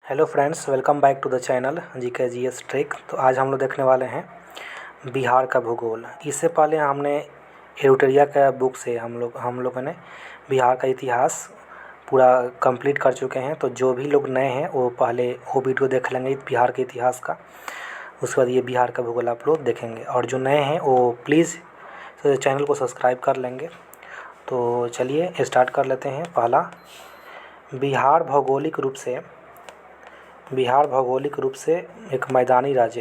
Hello friends, welcome back to the channel GK GS trick. तो आज हम लोग देखने वाले हैं बिहार का भूगोल। इससे पहले हमने एरुटरिया का बुक से हम लोगों ने बिहार का इतिहास पूरा कंप्लीट कर चुके हैं। तो जो भी लोग नए हैं वो पहले वो वीडियो देख लेंगे बिहार के इतिहास का, उसके बाद ये बिहार का भूगोल आप लोग देखेंगे। और जो नए हैं वो प्लीज़ चैनल को सब्सक्राइब कर लेंगे। तो चलिए स्टार्ट कर लेते हैं। पहला, बिहार भौगोलिक रूप से एक मैदानी राज्य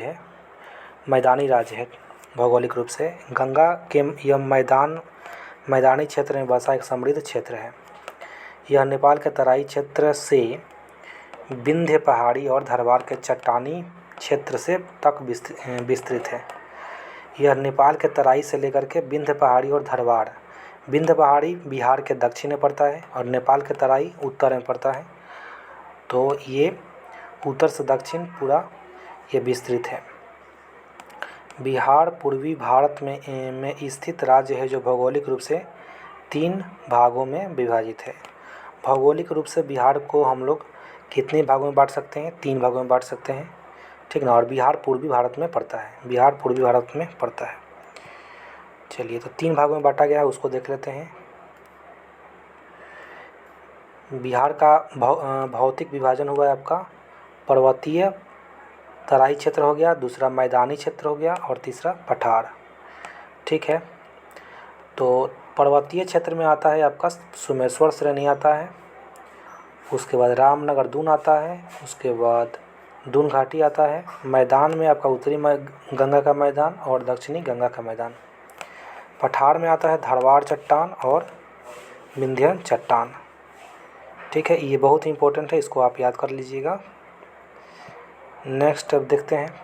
है। भौगोलिक रूप से गंगा के यह मैदानी क्षेत्र में बसा एक समृद्ध क्षेत्र है। यह नेपाल के तराई क्षेत्र से विंध्य पहाड़ी और धरवार के चट्टानी क्षेत्र से तक विस्तृत है। यह नेपाल के तराई से लेकर के विंध्य पहाड़ी और धरवार, विंध्य पहाड़ी बिहार के दक्षिण में पड़ता है और नेपाल के तराई उत्तर में पड़ता है। तो ये उत्तर से दक्षिण पूरा ये विस्तृत है। बिहार पूर्वी भारत में स्थित राज्य है जो भौगोलिक रूप से 3 भागों में विभाजित है। भौगोलिक रूप से बिहार को हम लोग कितने भागों में बांट सकते हैं? 3 भागों में बांट सकते हैं, ठीक ना। और बिहार पूर्वी भारत में पड़ता है। चलिए, तो 3 भागों में बांटा गया है, उसको देख लेते हैं। बिहार का भौतिक विभाजन हुआ है आपका पर्वतीय तराई क्षेत्र हो गया, दूसरा मैदानी क्षेत्र हो गया और तीसरा पठार, ठीक है। तो पर्वतीय क्षेत्र में आता है आपका सोमेश्वर श्रेणी आता है, उसके बाद रामनगर दून आता है, उसके बाद दून घाटी आता है। मैदान में आपका उत्तरी गंगा का मैदान और दक्षिणी गंगा का मैदान। पठार में आता है धरवार चट्टान और विंध्य चट्टान, ठीक है। ये बहुत इंपॉर्टेंट है, इसको आप याद कर लीजिएगा। नेक्स्ट अब देखते हैं,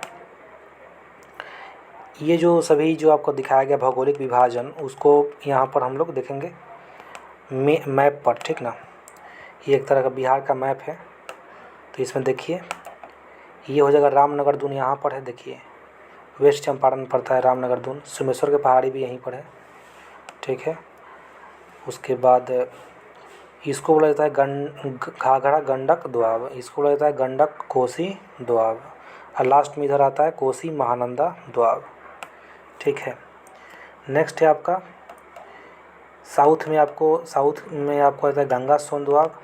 ये जो सभी जो आपको दिखाया गया भौगोलिक विभाजन, उसको यहाँ पर हम लोग देखेंगे मैप पर, ठीक ना। ये एक तरह का बिहार का मैप है। तो इसमें देखिए, ये हो जाएगा रामनगर दून, यहाँ पर है। देखिए, वेस्ट चंपारण पड़ता है रामनगर दून। सोमेश्वर के पहाड़ी भी यहीं पर है, ठीक है। उसके बाद इसको बोला जाता है घाघरा गंडक दोआब, इसको बोला जाता है गंडक कोसी दोआब, और लास्ट में इधर आता है कोसी महानंदा दोआब, ठीक है। नेक्स्ट है आपका साउथ में आपको आता है गंगा सोन दोआब,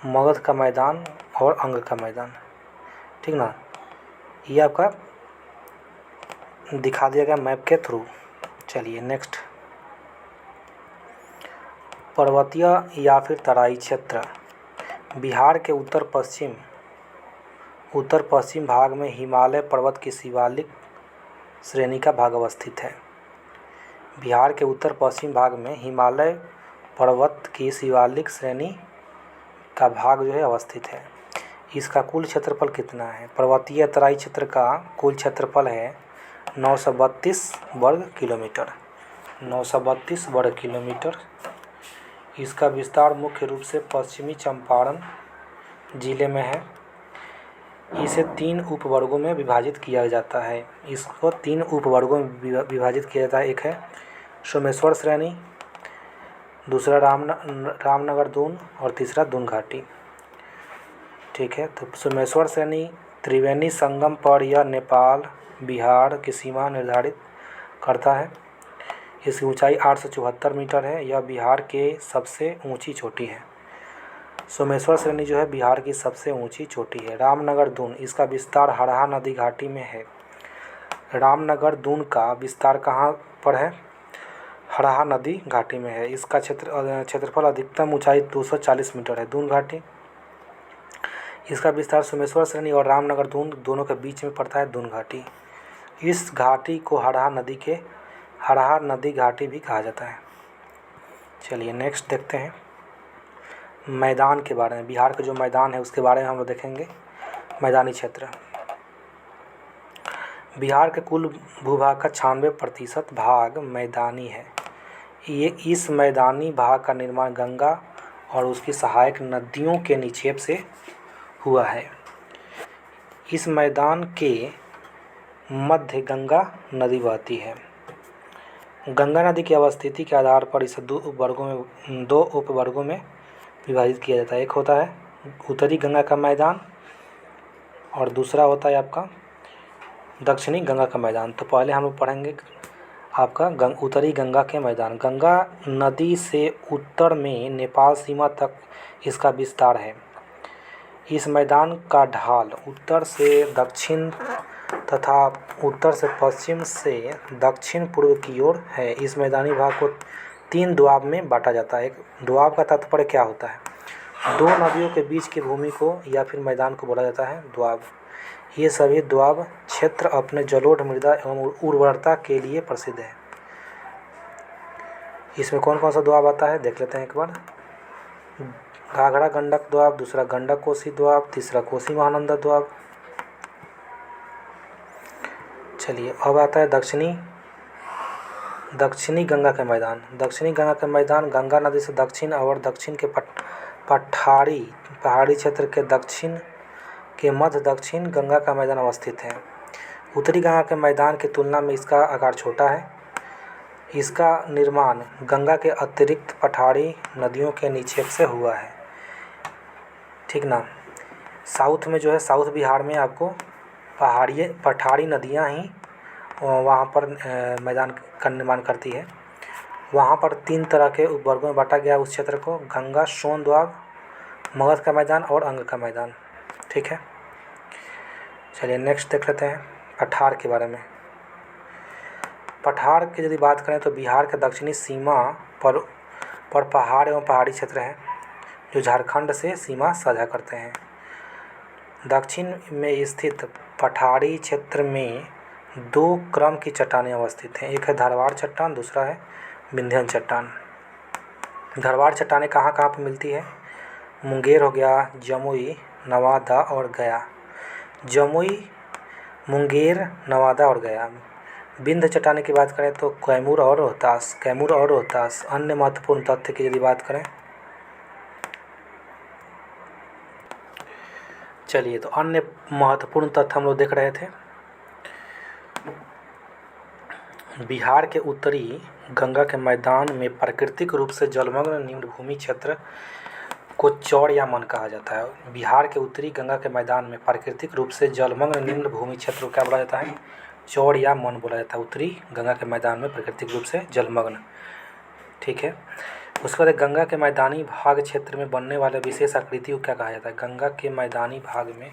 मगध का मैदान और अंग का मैदान, ठीक ना। ये आपका दिखा दिया गया मैप के थ्रू। चलिए नेक्स्ट, पर्वतीय या फिर तराई क्षेत्र। बिहार के उत्तर पश्चिम भाग में हिमालय पर्वत की शिवालिक श्रेणी का भाग अवस्थित है। बिहार के उत्तर पश्चिम भाग में हिमालय पर्वत की शिवालिक श्रेणी का भाग जो है अवस्थित है। इसका कुल क्षेत्रफल कितना है? पर्वतीय तराई क्षेत्र का कुल क्षेत्रफल है 932 वर्ग किलोमीटर। 932 वर्ग किलोमीटर। इसका विस्तार मुख्य रूप से पश्चिमी चंपारण जिले में है। इसे 3 उपवर्गों में विभाजित किया जाता है। इसको 3 उपवर्गों में विभाजित किया जाता है। एक है सोमेश्वर श्रेणी, दूसरा रामनगर दून और तीसरा दून घाटी, ठीक है। तो सोमेश्वर श्रेणी त्रिवेणी संगम पर यह नेपाल बिहार की सीमा निर्धारित करता है। इसकी ऊंचाई 874 मीटर है। यह बिहार के सबसे ऊंची चोटी है। सोमेश्वर श्रेणी जो है बिहार की सबसे ऊंची चोटी है। रामनगर दून, इसका विस्तार हरहा नदी घाटी में है। रामनगर दून का विस्तार कहाँ पर है? हरहा नदी घाटी में है। इसका क्षेत्रफल अधिकतम ऊंचाई 240 मीटर है। दून घाटी, इसका विस्तार सोमेश्वर श्रेणी और रामनगर दून दोनों के बीच में पड़ता है। दून घाटी, इस घाटी को हरहा नदी घाटी भी कहा जाता है। चलिए नेक्स्ट देखते हैं मैदान के बारे में। बिहार का जो मैदान है उसके बारे में हम लोग देखेंगे। मैदानी क्षेत्र, बिहार के कुल भूभाग का 96% भाग मैदानी है। इस मैदानी भाग का निर्माण गंगा और उसकी सहायक नदियों के निक्षेप से हुआ है। इस मैदान के मध्य गंगा नदी बहती है। गंगा नदी की अवस्थिति के आधार पर इसे 2 उपवर्गों में विभाजित किया जाता है। एक होता है उत्तरी गंगा का मैदान और दूसरा होता है आपका दक्षिणी गंगा का मैदान। तो पहले हम लोग पढ़ेंगे आपका उत्तरी गंगा के मैदान। गंगा नदी से उत्तर में नेपाल सीमा तक इसका विस्तार है। इस मैदान का ढाल उत्तर से दक्षिण तथा उत्तर से पश्चिम से दक्षिण पूर्व की ओर है। इस मैदानी भाग को 3 दोआब में बांटा जाता है। एक दोआब का तात्पर्य क्या होता है? 2 नदियों के बीच की भूमि को या फिर मैदान को बोला जाता है दोआब। ये सभी दोआब क्षेत्र अपने जलोढ़ मृदा एवं उर्वरता के लिए प्रसिद्ध है। इसमें कौन कौन सा दोआब आता है देख लेते हैं एक बार। घाघरा गंडक दोआब, दूसरा गंडक कोसी दोआब, तीसरा कोसी महानंदा दोआब। चलिए अब आता है दक्षिणी गंगा के मैदान। दक्षिणी गंगा के मैदान गंगा नदी से दक्षिण और दक्षिण के पहाड़ी क्षेत्र के दक्षिण के मध्य दक्षिण गंगा का मैदान अवस्थित है। उत्तरी गंगा के मैदान की तुलना में इसका आकार छोटा है। इसका निर्माण गंगा के अतिरिक्त पठारी नदियों के निक्षेप से हुआ है, ठीक ना। साउथ में जो है, साउथ बिहार में आपको पठारी नदियाँ ही वहाँ पर मैदान का निर्माण करती है। वहाँ पर 3 तरह के उपवर्गों में बांटा गया उस क्षेत्र को, गंगा सोन दोआब, मगध का मैदान और अंग का मैदान, ठीक है। चलिए नेक्स्ट देख लेते हैं पठार के बारे में। पठार की यदि बात करें तो बिहार के दक्षिणी सीमा पर पहाड़ एवं पहाड़ी क्षेत्र हैं जो झारखंड से सीमा साझा करते हैं। दक्षिण में स्थित पठारी क्षेत्र में 2 क्रम की चट्टानें अवस्थित हैं। एक है धारवाड़ चट्टान, दूसरा है विंध्याचल चट्टान। धारवाड़ चट्टानें कहाँ कहाँ पर मिलती है? मुंगेर हो गया, जमुई, नवादा और गया। जमुई, मुंगेर, नवादा और गया। विंध्य चट्टानें की बात करें तो कैमूर और रोहतास। अन्य महत्वपूर्ण तथ्य की यदि बात करें, चलिए तो अन्य महत्वपूर्ण तथ्य हम लोग देख रहे थे। बिहार के उत्तरी गंगा के मैदान में प्राकृतिक रूप से जलमग्न निम्न भूमि क्षेत्र को चौड़ या मन कहा जाता है। बिहार के उत्तरी गंगा के मैदान में प्राकृतिक रूप से जलमग्न निम्न भूमि क्षेत्र को क्या बोला जाता है? चौड़ या मन बोला जाता है। उत्तरी गंगा के मैदान में प्राकृतिक रूप से जलमग्न, ठीक है। उसके बाद गंगा के मैदानी भाग क्षेत्र में बनने वाले विशेष आकृति को क्या कहा जाता है? गंगा के मैदानी भाग में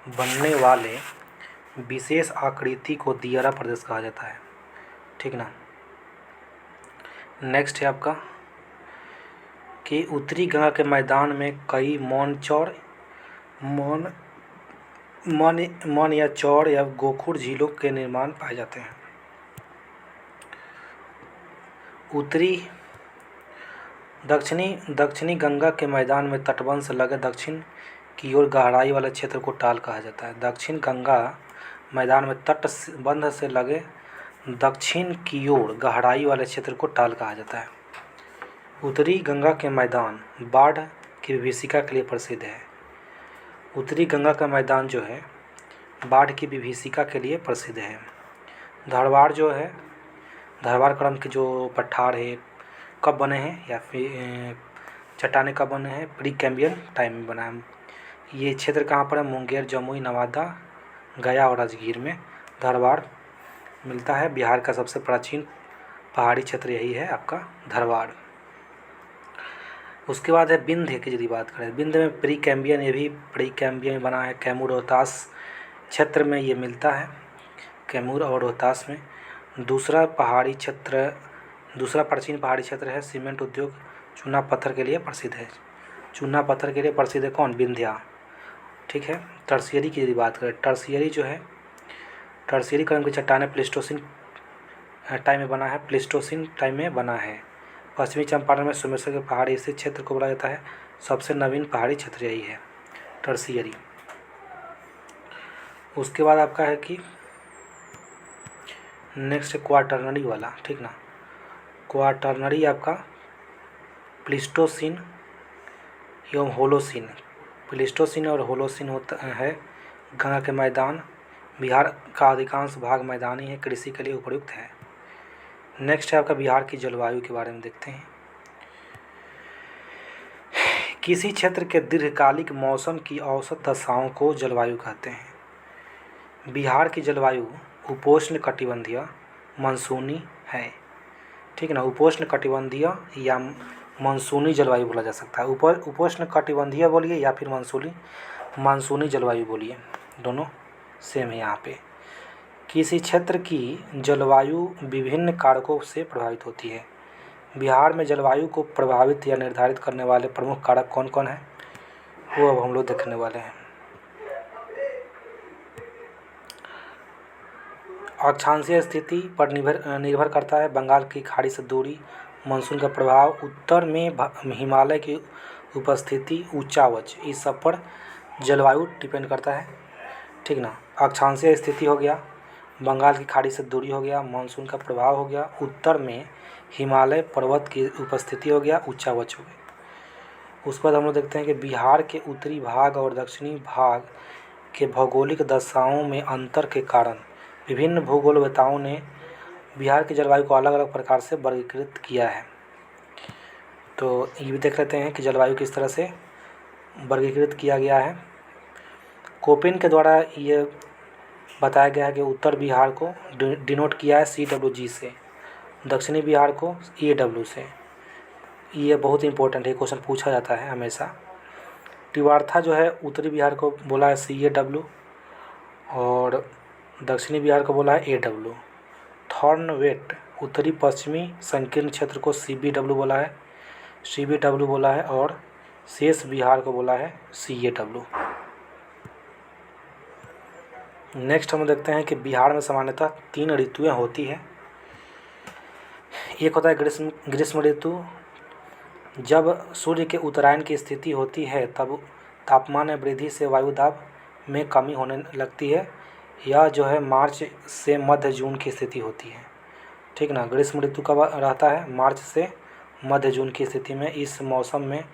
बनने वाले विशेष आकृति को दियारा प्रदेश कहा जाता है, ठीक ना। नेक्स्ट है आपका कि उत्तरी गंगा के मैदान में कई मन या चौड़ या गोखुर झीलों के निर्माण पाए जाते हैं। दक्षिणी गंगा के मैदान में तटबंध से लगे दक्षिण की ओर गहराई वाले क्षेत्र को टाल कहा जाता है। दक्षिण गंगा मैदान में तटबंध से लगे दक्षिण की ओर गहराई वाले क्षेत्र को टाल कहा जाता है। उत्तरी गंगा के मैदान बाढ़ की विभीषिका के लिए प्रसिद्ध है। उत्तरी गंगा का मैदान जो है बाढ़ की विभीषिका के लिए प्रसिद्ध है। धारवाड़ जो है, धारवाड़ क्रम के जो पठार है कब बने हैं या फिर चट्टानें कब बने हैं? प्री कैम्बियन टाइम में बना है। ये क्षेत्र कहाँ पर है? मुंगेर, जमुई, नवादा, गया और राजगीर में धारवाड़ मिलता है। बिहार का सबसे प्राचीन पहाड़ी क्षेत्र यही है आपका धारवाड़। उसके बाद है विंध्य की यदि बात करें, विंध्य में प्री कैम्बियन, ये भी प्री कैम्बियन बना है। कैमूर रोहतास क्षेत्र में ये मिलता है, कैमूर और रोहतास में। दूसरा प्राचीन पहाड़ी क्षेत्र है सीमेंट उद्योग चूना पत्थर के लिए प्रसिद्ध है। चूना पत्थर के लिए प्रसिद्ध है कौन? विंध्या, ठीक है। टर्शियरी की यदि बात करें, टर्शियरी जो है, टर्शियरी क्रम की चट्टानें प्लेस्टोसिन टाइम में बना है, प्लेस्टोसिन टाइम में बना है। पश्चिमी चंपारण में सोमेश्वर के पहाड़ी स्थित क्षेत्र को बोला जाता है सबसे नवीन पहाड़ी क्षेत्र यही है, टर्शियरी। उसके बाद आपका है कि नेक्स्ट क्वाटरनरी वाला, ठीक ना। क्वाटरनरी आपका प्लीस्टोसिन एवं होलोसिन, प्लीस्टोसिन और होलोसिन होता है। गंगा के मैदान, बिहार का अधिकांश भाग मैदानी है, कृषि के लिए उपयुक्त है। नेक्स्ट है आपका बिहार की जलवायु के बारे में देखते हैं किसी क्षेत्र के दीर्घकालिक मौसम की औसत दशाओं को जलवायु कहते हैं। बिहार की जलवायु उपोष्ण कटिबंधीय मानसूनी है। ठीक है ना, उपोष्ण कटिबंधीय या मानसूनी जलवायु बोला जा सकता है। उपोष्ण कटिबंधीय बोलिए या फिर मानसूनी जलवायु बोलिए, दोनों सेम है यहाँ पे। किसी क्षेत्र की जलवायु विभिन्न कारकों से प्रभावित होती है। बिहार में जलवायु को प्रभावित या निर्धारित करने वाले प्रमुख कारक कौन कौन हैं, वो अब हम लोग देखने वाले हैं। अक्षांशीय स्थिति पर निर्भर करता है। बंगाल की खाड़ी से दूरी, मानसून का प्रभाव, उत्तर में हिमालय की उपस्थिति, ऊंचा उच्च, इस सब पर जलवायु डिपेंड करता है। ठीक ना, अक्षांशीय स्थिति हो गया, बंगाल की खाड़ी से दूरी हो गया, मानसून का प्रभाव हो गया, उत्तर में हिमालय पर्वत की उपस्थिति हो गया, ऊंचा उच्च हो गया। उसके बाद हम लोग देखते हैं कि बिहार के उत्तरी भाग और दक्षिणी भाग के भौगोलिक दशाओं में अंतर के कारण विभिन्न भूगोलवेत्ताओं ने बिहार की जलवायु को अलग अलग प्रकार से वर्गीकृत किया है। तो ये भी देख लेते हैं कि जलवायु किस तरह से वर्गीकृत किया गया है। कोपेन के द्वारा ये बताया गया है कि उत्तर बिहार को डिनोट किया है CWG से, दक्षिणी बिहार को AW से। ये बहुत इंपॉर्टेंट है, क्वेश्चन पूछा जाता है हमेशा। तिवारथा जो है उत्तरी बिहार को बोला है CAW और दक्षिणी बिहार को बोला है AW। थॉर्नवेट उत्तरी पश्चिमी संकीर्ण क्षेत्र को CBW बोला है और शेष बिहार को बोला है CAW। नेक्स्ट हम देखते हैं कि बिहार में सामान्यतः 3 ऋतुएं होती है। एक होता है ग्रीष्म ऋतु। जब सूर्य के उत्तरायण की स्थिति होती है तब तापमान में वृद्धि से वायुदाब में कमी होने लगती है। यह जो है मार्च से मध्य जून की स्थिति होती है। ठीक ना, ग्रीष्म ऋतु कब रहता है? मार्च से मध्य जून की स्थिति में। इस मौसम में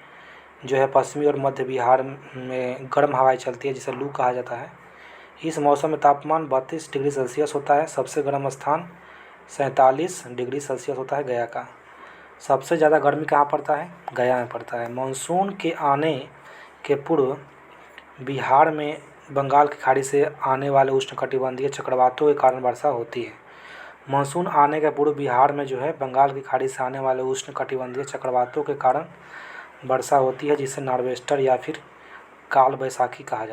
जो है पश्चिमी और मध्य बिहार में गर्म हवाएं चलती है, जिसे लू कहा जाता है। इस मौसम में तापमान 32 डिग्री सेल्सियस होता है। सबसे गर्म स्थान 47 डिग्री सेल्सियस होता है गया का। सबसे ज़्यादा गर्मी कहाँ पड़ता है? गया में पड़ता है। मानसून के आने के पूर्व बिहार में बंगाल की खाड़ी से आने वाले उष्णकटिबंधीय चक्रवातों के कारण वर्षा होती है। मानसून आने के पूर्व बिहार में जो है बंगाल की खाड़ी से आने वाले उष्णकटिबंधीय चक्रवातों के कारण वर्षा होती है, जिसे नॉर्वेस्टर या फिर काल बैसाखी कहा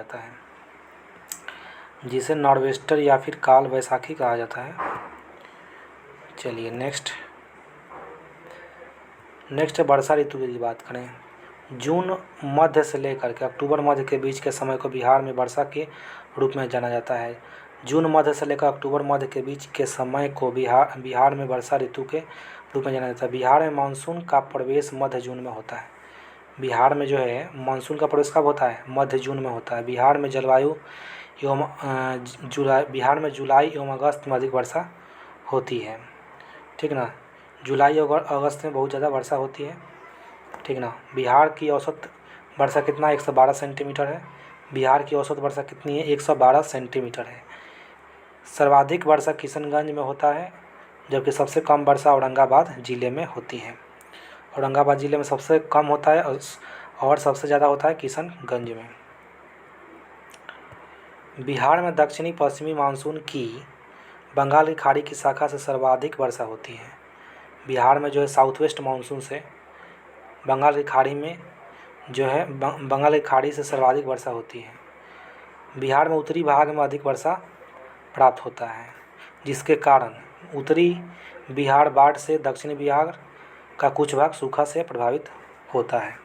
जाता है। चलिए नेक्स्ट वर्षा ऋतु की बात करें। जून मध्य से लेकर के अक्टूबर मध्य के बीच के समय को बिहार में वर्षा के रूप में जाना जाता है। जून मध्य से लेकर अक्टूबर मध्य के बीच के समय को बिहार में वर्षा ऋतु के रूप में जाना जाता है। बिहार में मानसून का प्रवेश मध्य जून में होता है। बिहार में जो है मानसून का प्रवेश कब होता है? मध्य जून में होता है। बिहार में जुलाई एवं अगस्त में अधिक वर्षा होती है। ठीक ना, जुलाई और अगस्त में बहुत ज़्यादा वर्षा होती है। ठीक ना, बिहार की औसत वर्षा कितना है? 112 सेंटीमीटर है। बिहार की औसत वर्षा कितनी है? 112 सेंटीमीटर है। सर्वाधिक वर्षा किशनगंज में होता है, जबकि सबसे कम वर्षा औरंगाबाद ज़िले में होती है। औरंगाबाद ज़िले में सबसे कम होता है और सबसे ज़्यादा होता है किशनगंज में। बिहार में दक्षिणी पश्चिमी मानसून की बंगाल की खाड़ी की शाखा से सर्वाधिक वर्षा होती है। बिहार में जो है साउथ वेस्ट मानसून से बंगाल की खाड़ी से सर्वाधिक वर्षा होती है। बिहार में उत्तरी भाग में अधिक वर्षा प्राप्त होता है, जिसके कारण उत्तरी बिहार बाढ़ से, दक्षिणी बिहार का कुछ भाग सूखा से प्रभावित होता है।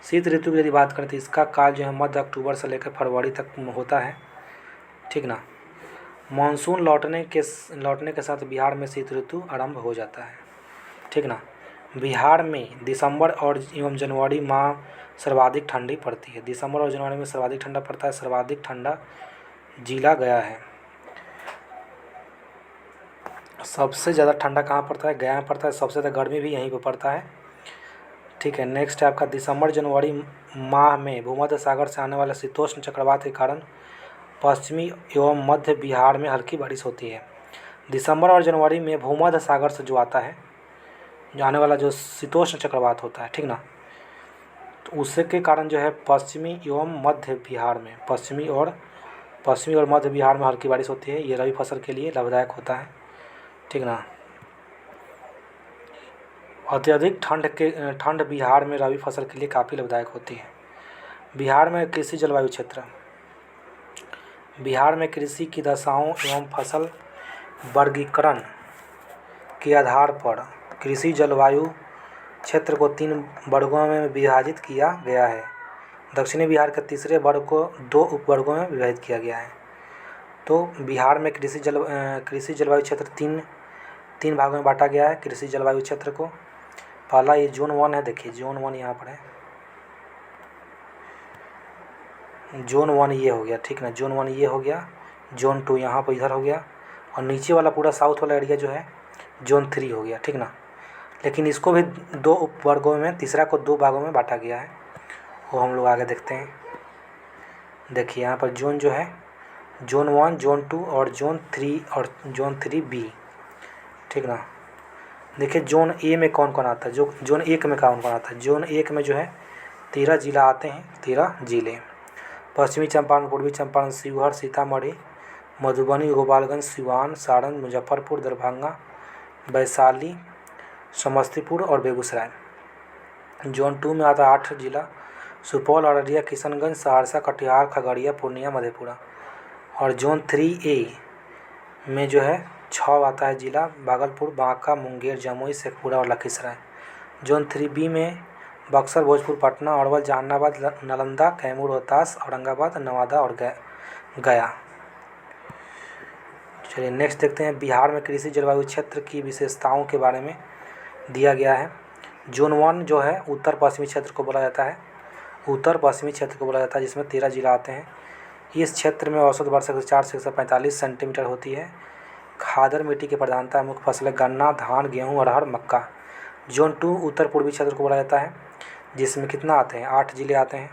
शीत ऋतु की यदि बात करें तो इसका काल जो है मध्य अक्टूबर से लेकर फरवरी तक होता है। ठीक ना, मानसून लौटने के साथ बिहार में शीत ऋतु आरंभ हो जाता है। ठीक ना, बिहार में दिसंबर और एवं जनवरी माह सर्वाधिक ठंडी पड़ती है। दिसंबर और जनवरी में सर्वाधिक ठंडा पड़ता है। सर्वाधिक ठंडा जिला गया है। सबसे ज़्यादा ठंडा कहाँ पड़ता है? गया में पड़ता है। सबसे ज़्यादा गर्मी भी यहीं पर पड़ता है। ठीक है, नेक्स्ट है आपका दिसंबर जनवरी माह में भूमध्य सागर से आने वाले शीतोष्ण चक्रवात के कारण पश्चिमी एवं मध्य बिहार में हल्की बारिश होती है। दिसंबर और जनवरी में भूमध्य सागर से जो आता है, जो आने वाला जो शीतोष्ण चक्रवात होता है, ठीक ना, तो उसके कारण जो है पश्चिमी एवं मध्य बिहार में पश्चिमी और मध्य बिहार में हल्की बारिश होती है। ये रबी फसल के लिए लाभदायक होता है, ठीक ना। अत्यधिक ठंड बिहार में रबी फसल के लिए काफ़ी लाभदायक होती है। बिहार में कृषि जलवायु क्षेत्र। बिहार में कृषि की दशाओं एवं फसल वर्गीकरण के आधार पर कृषि जलवायु क्षेत्र को 3 वर्गों में विभाजित किया गया है। दक्षिणी बिहार के तीसरे वर्ग को 2 उपवर्गों में विभाजित किया गया है। तो बिहार में कृषि जलवायु क्षेत्र तीन भागों में बांटा गया है कृषि जलवायु क्षेत्र को। पहला ये जोन 1 है, देखिए जोन 1 यहाँ पर है, जोन 1 ये हो गया, ठीक ना। जोन 1 ये हो गया, जोन 2 यहाँ पर इधर हो गया, और नीचे वाला पूरा साउथ वाला एरिया जो है जोन 3 हो गया, ठीक ना। लेकिन इसको भी 2 उपवर्गों में, तीसरा को 2 भागों में बांटा गया है, वो हम लोग आगे देखते हैं। देखिए यहाँ पर जोन जो है जोन 1, जोन 2 और जोन 3B, ठीक ना। देखिए जोन ए में कौन कौन आता है, जो जोन 1 में कौन कौन आता है। जोन 1 में जो है 13 जिला आते हैं, 13 जिले। पश्चिमी चंपारण, पूर्वी चंपारण, शिवहर, सीतामढ़ी, मधुबनी, गोपालगंज, सिवान, सारण, मुजफ्फरपुर, दरभंगा, वैशाली, समस्तीपुर और बेगूसराय। जोन 2 में आता है 8 जिला, सुपौल, अररिया, किशनगंज, सहरसा, कटिहार, खगड़िया, पूर्णिया, मधेपुरा। और जोन 3A में जो है 6 आता है जिला, भागलपुर, बांका, मुंगेर, जमुई, शेखपुरा और लखीसराय। जोन 3B में बक्सर, भोजपुर, पटना, अरवल, जहानाबाद, नालंदा, कैमूर, रोहतास, औरंगाबाद, नवादा और गया। चलिए नेक्स्ट देखते हैं। बिहार में कृषि जलवायु क्षेत्र की विशेषताओं के बारे में दिया गया है। जोन 1 जो है उत्तर पश्चिमी क्षेत्र को बोला जाता है, उत्तर पश्चिमी क्षेत्र को बोला जाता है, जिसमें 13 जिला आते हैं। इस क्षेत्र में औसत वर्षा 4 से 145 सेंटीमीटर होती है। खादर मिट्टी की प्रधानता है। मुख्य फसलें गन्ना, धान, गेहूँ, अरहर, मक्का। जोन 2 उत्तर पूर्वी क्षेत्र को बोला जाता है, जिसमें कितना आते हैं, 8 जिले आते हैं।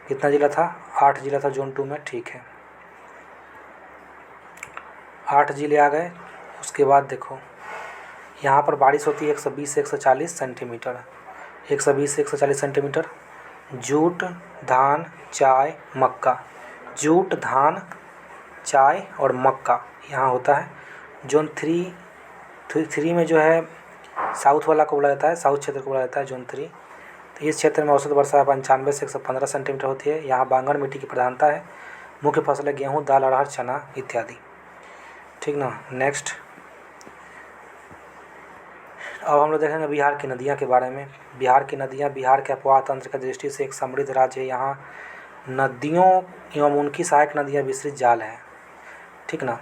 कितना जिला था, 8 जिला था जोन 2 में, ठीक है, 8 जिले आ गए। उसके बाद देखो यहाँ पर बारिश होती है 120 से 140 सेंटीमीटर, 120 से 140 सेंटीमीटर। जूट, धान, चाय, मक्का, जूट, धान, चाय और मक्का यहाँ होता है। जोन 3 में जो है साउथ वाला को बोला जाता है, साउथ क्षेत्र को बोला जाता है जोन 3। तो इस क्षेत्र में औसत वर्षा 95 से 115 सेंटीमीटर होती है। यहाँ बांगर मिट्टी की प्रधानता है। मुख्य फसलें गेहूँ, दाल, अरहर, चना इत्यादि, ठीक ना। नेक्स्ट अब हम लोग देखेंगे बिहार की नदियाँ के बारे में। बिहार की नदियाँ बिहार के अपवाह तंत्र की दृष्टि से एक समृद्ध राज्य है। यहाँ नदियों एवं उनकी सहायक नदियाँ विस्तृत जाल है, ठीक ना।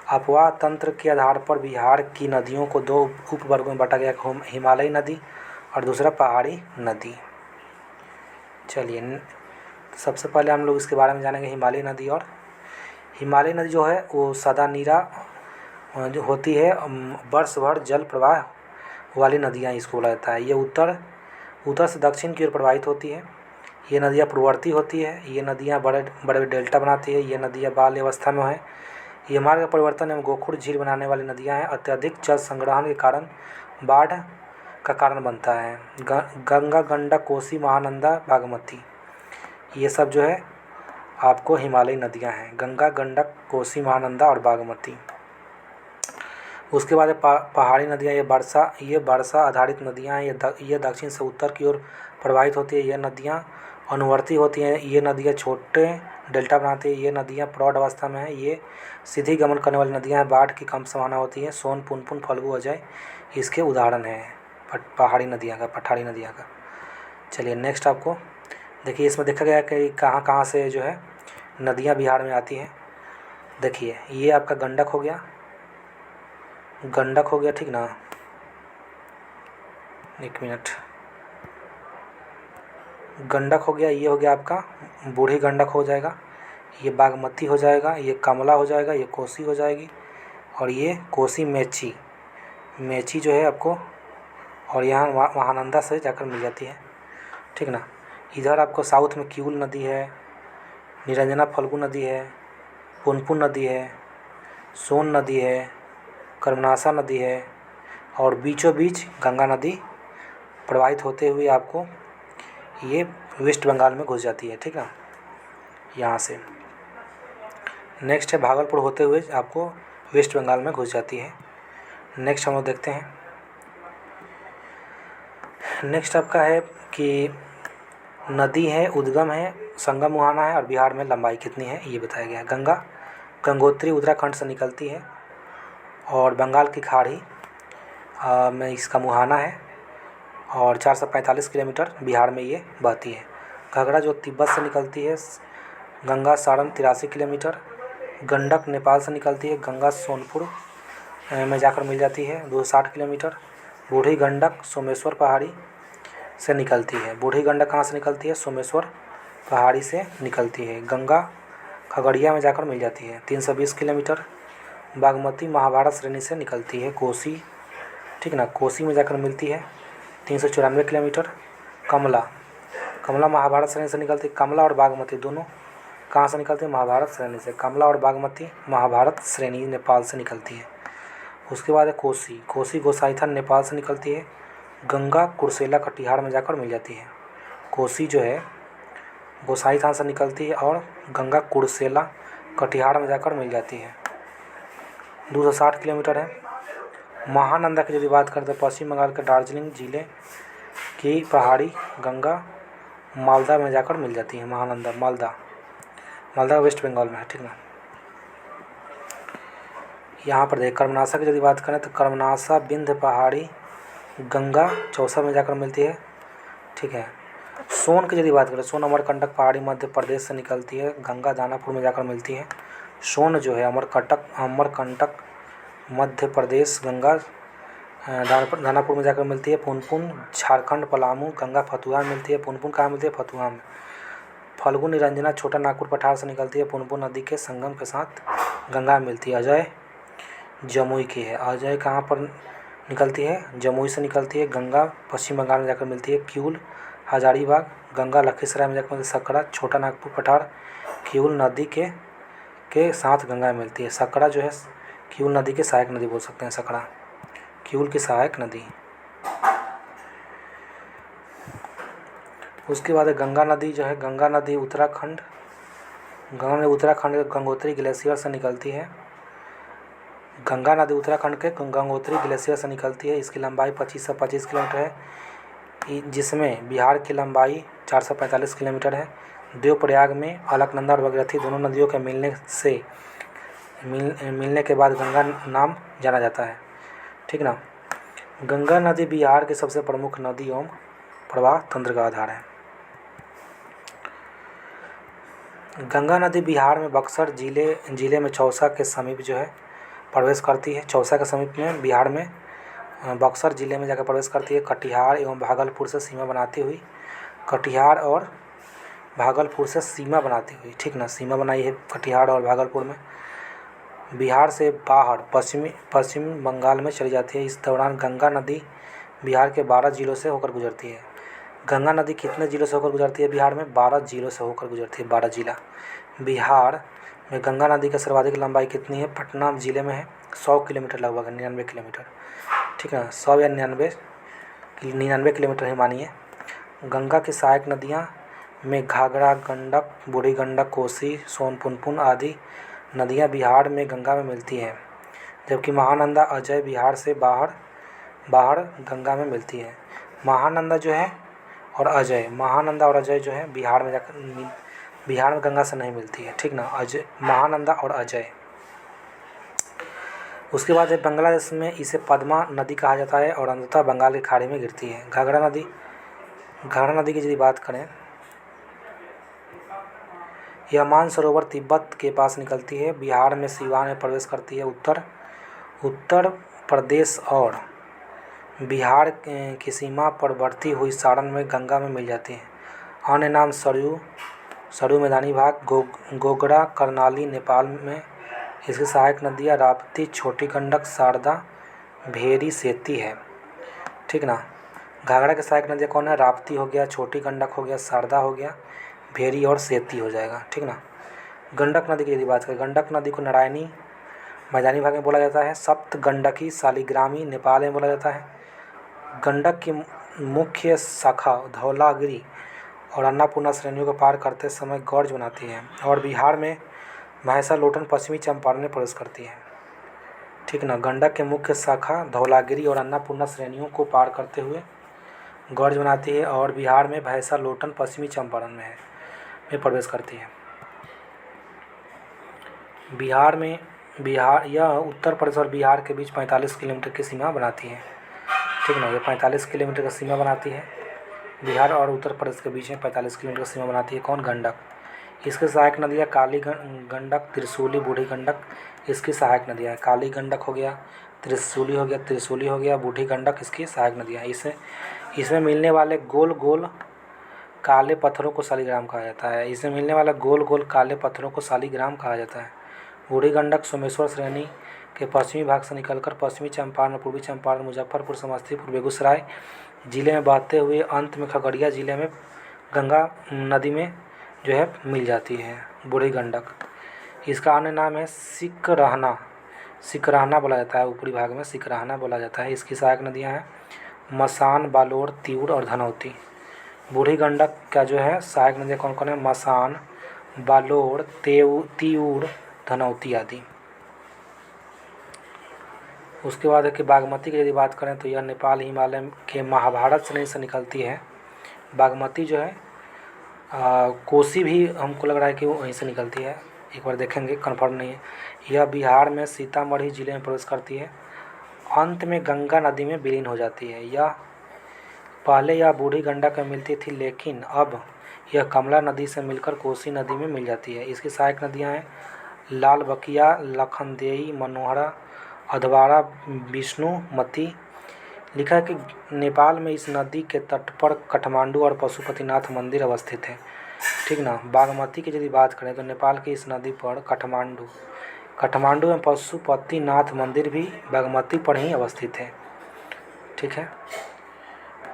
अपवाह तंत्र के आधार पर बिहार की नदियों को 2 उपवर्गों में बांटा गया, हिमालयी नदी और दूसरा पहाड़ी नदी। चलिए सबसे पहले हम लोग इसके बारे में जानेंगे हिमालयी नदी। और हिमालयी नदी जो है वो सदा नीरा जो होती है, वर्ष भर जल प्रवाह वाली नदियाँ इसको बोला जाता है। ये उत्तर से दक्षिण की ओर प्रवाहित होती है। ये नदियाँ पूर्ववर्ती होती है। ये नदियाँ बड़े बड़े डेल्टा बनाती है। ये नदियाँ बाल्य अवस्था में है। ये मार्ग परिवर्तन एवं गोखुर झील बनाने वाली नदियाँ हैं। अत्यधिक जल संग्रहण के कारण बाढ़ का कारण बनता है। गंगा, गंडक, कोसी, महानंदा, बागमती, ये सब जो है आपको हिमालयी नदियाँ हैं। गंगा, गंडक, कोसी, महानंदा और बागमती। उसके बाद पहाड़ी नदियाँ, ये वर्षा आधारित नदियाँ हैं। ये दक्षिण से उत्तर की ओर प्रवाहित होती है। ये नदियाँ अनुवर्ती होती हैं। ये नदियाँ छोटे डेल्टा बनाती है। ये नदियाँ प्रौढ़ अवस्था में है। ये सीधी गमन करने वाली नदियाँ हैं। बाढ़ की कम संभावना होती है। सोन, पुनपुन, फल्गु, अजय इसके उदाहरण हैं पहाड़ी नदियाँ का। चलिए नेक्स्ट आपको देखिए, इसमें देखा गया कि कहाँ कहाँ से जो है नदियाँ बिहार में आती हैं। देखिए ये आपका गंडक हो गया, ठीक ना। एक मिनट, गंडक हो गया, ये हो गया आपका बूढ़ी गंडक हो जाएगा, ये बागमती हो जाएगा, ये कमला हो जाएगा, ये कोसी हो जाएगी, और ये कोसी मेची जो है आपको, और यहाँ महानंदा से जाकर मिल जाती है, ठीक ना। इधर आपको साउथ में किऊल नदी है, निरंजना फल्गु नदी है, पुनपुन नदी है, सोन नदी है, कर्मनासा नदी है, और बीचों बीच गंगा नदी प्रवाहित होते हुए आपको ये वेस्ट बंगाल में घुस जाती है, ठीक ना, यहाँ से। नेक्स्ट है भागलपुर होते हुए आपको वेस्ट बंगाल में घुस जाती है। नेक्स्ट हम लोग देखते हैं, नेक्स्ट आपका है कि नदी है, उद्गम है, संगम मुहाना है और बिहार में लंबाई कितनी है ये बताया गया है। गंगा गंगोत्री उत्तराखंड से निकलती है और बंगाल की खाड़ी में इसका मुहाना है और 445 किलोमीटर बिहार में ये बहती है। घाघरा जो तिब्बत से निकलती है, गंगा सारण 83 किलोमीटर। गंडक नेपाल से निकलती है, गंगा सोनपुर में जाकर मिल जाती है 260 किलोमीटर। बूढ़ी गंडक सोमेश्वर पहाड़ी से निकलती है। बूढ़ी गंडक कहाँ से निकलती है? सोमेश्वर पहाड़ी से निकलती है। गंगा खगड़िया में जाकर मिल जाती है 320 किलोमीटर। बागमती महाभारत श्रेणी से निकलती है, कोसी, ठीक ना, कोसी में जाकर मिलती है 394 किलोमीटर। कमला महाभारत श्रेणी से निकलती है। कमला और बागमती दोनों कहाँ से निकलती है? महाभारत श्रेणी से। कमला और बागमती महाभारत श्रेणी नेपाल से निकलती है। उसके बाद है कोसी गोसाईथान नेपाल से निकलती है। गंगा कुर्सेला कटिहार में जाकर मिल जाती है। कोसी जो है गोसाईथान से निकलती है और गंगा कुर्सेला कटिहार में जाकर मिल जाती है, 260 किलोमीटर है। महानंदा की यदि बात करते हैं, पश्चिम बंगाल के दार्जिलिंग जिले की पहाड़ी गंगा मालदा में जाकर मिल जाती है। महानंदा मालदा वेस्ट बंगाल में है, ठीक ना। यहाँ पर देख कर्मनाशा की यदि बात करें तो कर्मनाशा विंध्य पहाड़ी गंगा चौसा में जाकर मिलती है, ठीक है। सोन की यदि बात करें, सोन अमरकंटक पहाड़ी मध्य प्रदेश से निकलती है, गंगा दानापुर में जाकर मिलती है। सोन जो है अमरकंटक मध्य प्रदेश, गंगा दानापुर में जाकर मिलती है। पुनपुन झारखंड पलामू गंगा फतुहा में मिलती है। पुनपुन कहाँ मिलती है? फतुहा में। फल्गु निरंजना छोटा नागपुर पठार से निकलती है, पुनपुन नदी के संगम के साथ गंगा में मिलती है। अजय जमुई की है, अजय कहाँ पर निकलती है? जमुई से निकलती है, गंगा पश्चिम बंगाल में जाकर मिलती है। किउल हजारीबाग गंगा लखीसराय में जाकर मिलती है। सकरा छोटा नागपुर पठार किउल नदी के साथ गंगा में मिलती है। सकरा जो है किउल नदी के सहायक नदी बोल सकते हैं, सकरा किउल की सहायक नदी। उसके बाद गंगा नदी जो है, गंगा नदी उत्तराखंड गंगोत्री ग्लेशियर से निकलती है। गंगा नदी उत्तराखंड के गंगोत्री ग्लेशियर से निकलती है। इसकी लंबाई 2525 किलोमीटर है, जिसमें बिहार की लंबाई 445 किलोमीटर है। देवप्रयाग में अलकनंदा और भगीरथी दोनों नदियों के मिलने के बाद गंगा नाम जाना जाता है, ठीक ना। गंगा नदी बिहार की सबसे प्रमुख नदी एवं प्रवाह तंत्र का आधार है। गंगा नदी बिहार में बक्सर जिले में चौसा के समीप जो है प्रवेश करती है। चौसा के समीप में बिहार में बक्सर जिले में जाकर प्रवेश करती है। कटिहार एवं भागलपुर से सीमा बनाती हुई, कटिहार और भागलपुर से सीमा बनाती हुई, ठीक ना, सीमा बनाई है कटिहार और भागलपुर में। बिहार से बाहर पश्चिम बंगाल में चली जाती है। इस दौरान गंगा नदी बिहार के 12 जिलों से होकर गुजरती है। गंगा नदी कितने जिलों से होकर गुजरती है? बिहार में 12 जिलों से होकर गुजरती है, 12 जिला। बिहार में गंगा नदी का सर्वाधिक लंबाई कितनी है? पटना जिले में है 100 किलोमीटर, लगभग 99 किलोमीटर, ठीक है, 100 या 99 किलोमीटर ही मानिए। गंगा की सहायक नदियाँ में घाघरा, गंडक, बूढ़ी गंडक, कोसी, सोन, पुनपुन आदि नदियाँ बिहार में गंगा में मिलती हैं, जबकि महानंदा अजय बिहार से बाहर गंगा में मिलती है। महानंदा और अजय जो है बिहार में गंगा से नहीं मिलती है, ठीक ना, महानंदा और अजय। उसके बाद बांग्लादेश में इसे पद्मा नदी कहा जाता है और अंततः बंगाल की खाड़ी में गिरती है। घाघरा नदी की यदि बात करें, यह मानसरोवर तिब्बत के पास निकलती है, बिहार में सीवान में प्रवेश करती है। उत्तर प्रदेश और बिहार की सीमा पर बढ़ती हुई सारण में गंगा में मिल जाती है। अन्य नाम सरयू मैदानी भाग, गोगरा करनाली नेपाल में। इसकी सहायक नदियाँ राप्ती, छोटी गंडक, शारदा, भेरी, सेती है, ठीक ना। घाघरा की सहायक नदियाँ कौन है? राप्ती हो गया, छोटी गंडक हो गया, शारदा हो गया, भेरी और सेती हो जाएगा, ठीक ना। गंडक नदी की यदि बात करें, गंडक नदी को नारायणी मैदानी भाग में बोला जाता है। सप्त गंडकी शालिग्रामी नेपाल में बोला जाता है। गंडक की मुख्य शाखा धौलागिरी और अन्नपूर्णा श्रेणियों को पार करते समय गौर्ज बनाती है। और बिहार में भैंसा लोटन पश्चिमी चंपारण में प्रवेश करती है। ठीक ना। गंडक के मुख्य शाखा धौलागिरी और अन्नपूर्णा श्रेणियों को पार करते हुए गौर्ज बनाती है और बिहार में भैंसा लोटन पश्चिमी चंपारण में प्रवेश करती है। बिहार यह उत्तर प्रदेश और बिहार के बीच 45 किलोमीटर की सीमा बनाती है। ठीक ना। ये 45 किलोमीटर का सीमा बनाती है। बिहार और उत्तर प्रदेश के बीच में 45 किलोमीटर की सीमा बनाती है। कौन? गंडक। इसके सहायक नदियाँ काली गंडक, त्रिशूली, बूढ़ी गंडक इसकी सहायक नदियाँ हैं। काली गंडक हो गया, त्रिशूली हो गया, बूढ़ी गंडक इसकी सहायक नदियाँ हैं। इसमें मिलने वाले गोल गोल काले पत्थरों को शालिग्राम कहा जाता है। इसमें मिलने वाले गोल गोल काले पत्थरों को शालिग्राम कहा जाता है। बूढ़ी गंडक सोमेश्वर श्रेणी के पश्चिमी भाग से निकलकर पश्चिमी चंपारण, पूर्वी चंपारण, मुजफ्फरपुर, समस्तीपुर, बेगूसराय जिले में बहते हुए अंत में खगड़िया जिले में गंगा नदी में जो है मिल जाती है बूढ़ी गंडक। इसका अन्य नाम है सिकरहना। सिकरहना बोला जाता है, ऊपरी भाग में सिकरहना बोला जाता है। इसकी सहायक नदियाँ हैं मसान, बालोड़, तिऊर और धनौती। बूढ़ी गंडक का जो है सहायक नदियाँ कौन कौन है? मसान, बालोड़, तिऊर, धनौती आदि। उसके बाद है कि बागमती की यदि बात करें तो यह नेपाल हिमालय के महाभारत श्रेणी से निकलती है। बागमती जो है कोसी भी हमको लग रहा है कि वो वहीं से निकलती है, एक बार देखेंगे, कंफर्म नहीं है। यह बिहार में सीतामढ़ी जिले में प्रवेश करती है, अंत में गंगा नदी में विलीन हो जाती है। पहले यह बूढ़ी गंडक में मिलती थी, लेकिन अब यह कमला नदी से मिलकर कोसी नदी में मिल जाती है। इसकी सहायक नदियाँ हैं लालबकिया, लखनदेई, मनोहरा, अधवारा, विष्णुमती। लिखा है कि नेपाल में इस नदी के तट पर काठमांडू और पशुपतिनाथ मंदिर अवस्थित है। ठीक ना। बागमती की यदि बात करें तो नेपाल की इस नदी पर काठमांडू में पशुपतिनाथ मंदिर भी बागमती पर ही अवस्थित है। ठीक है।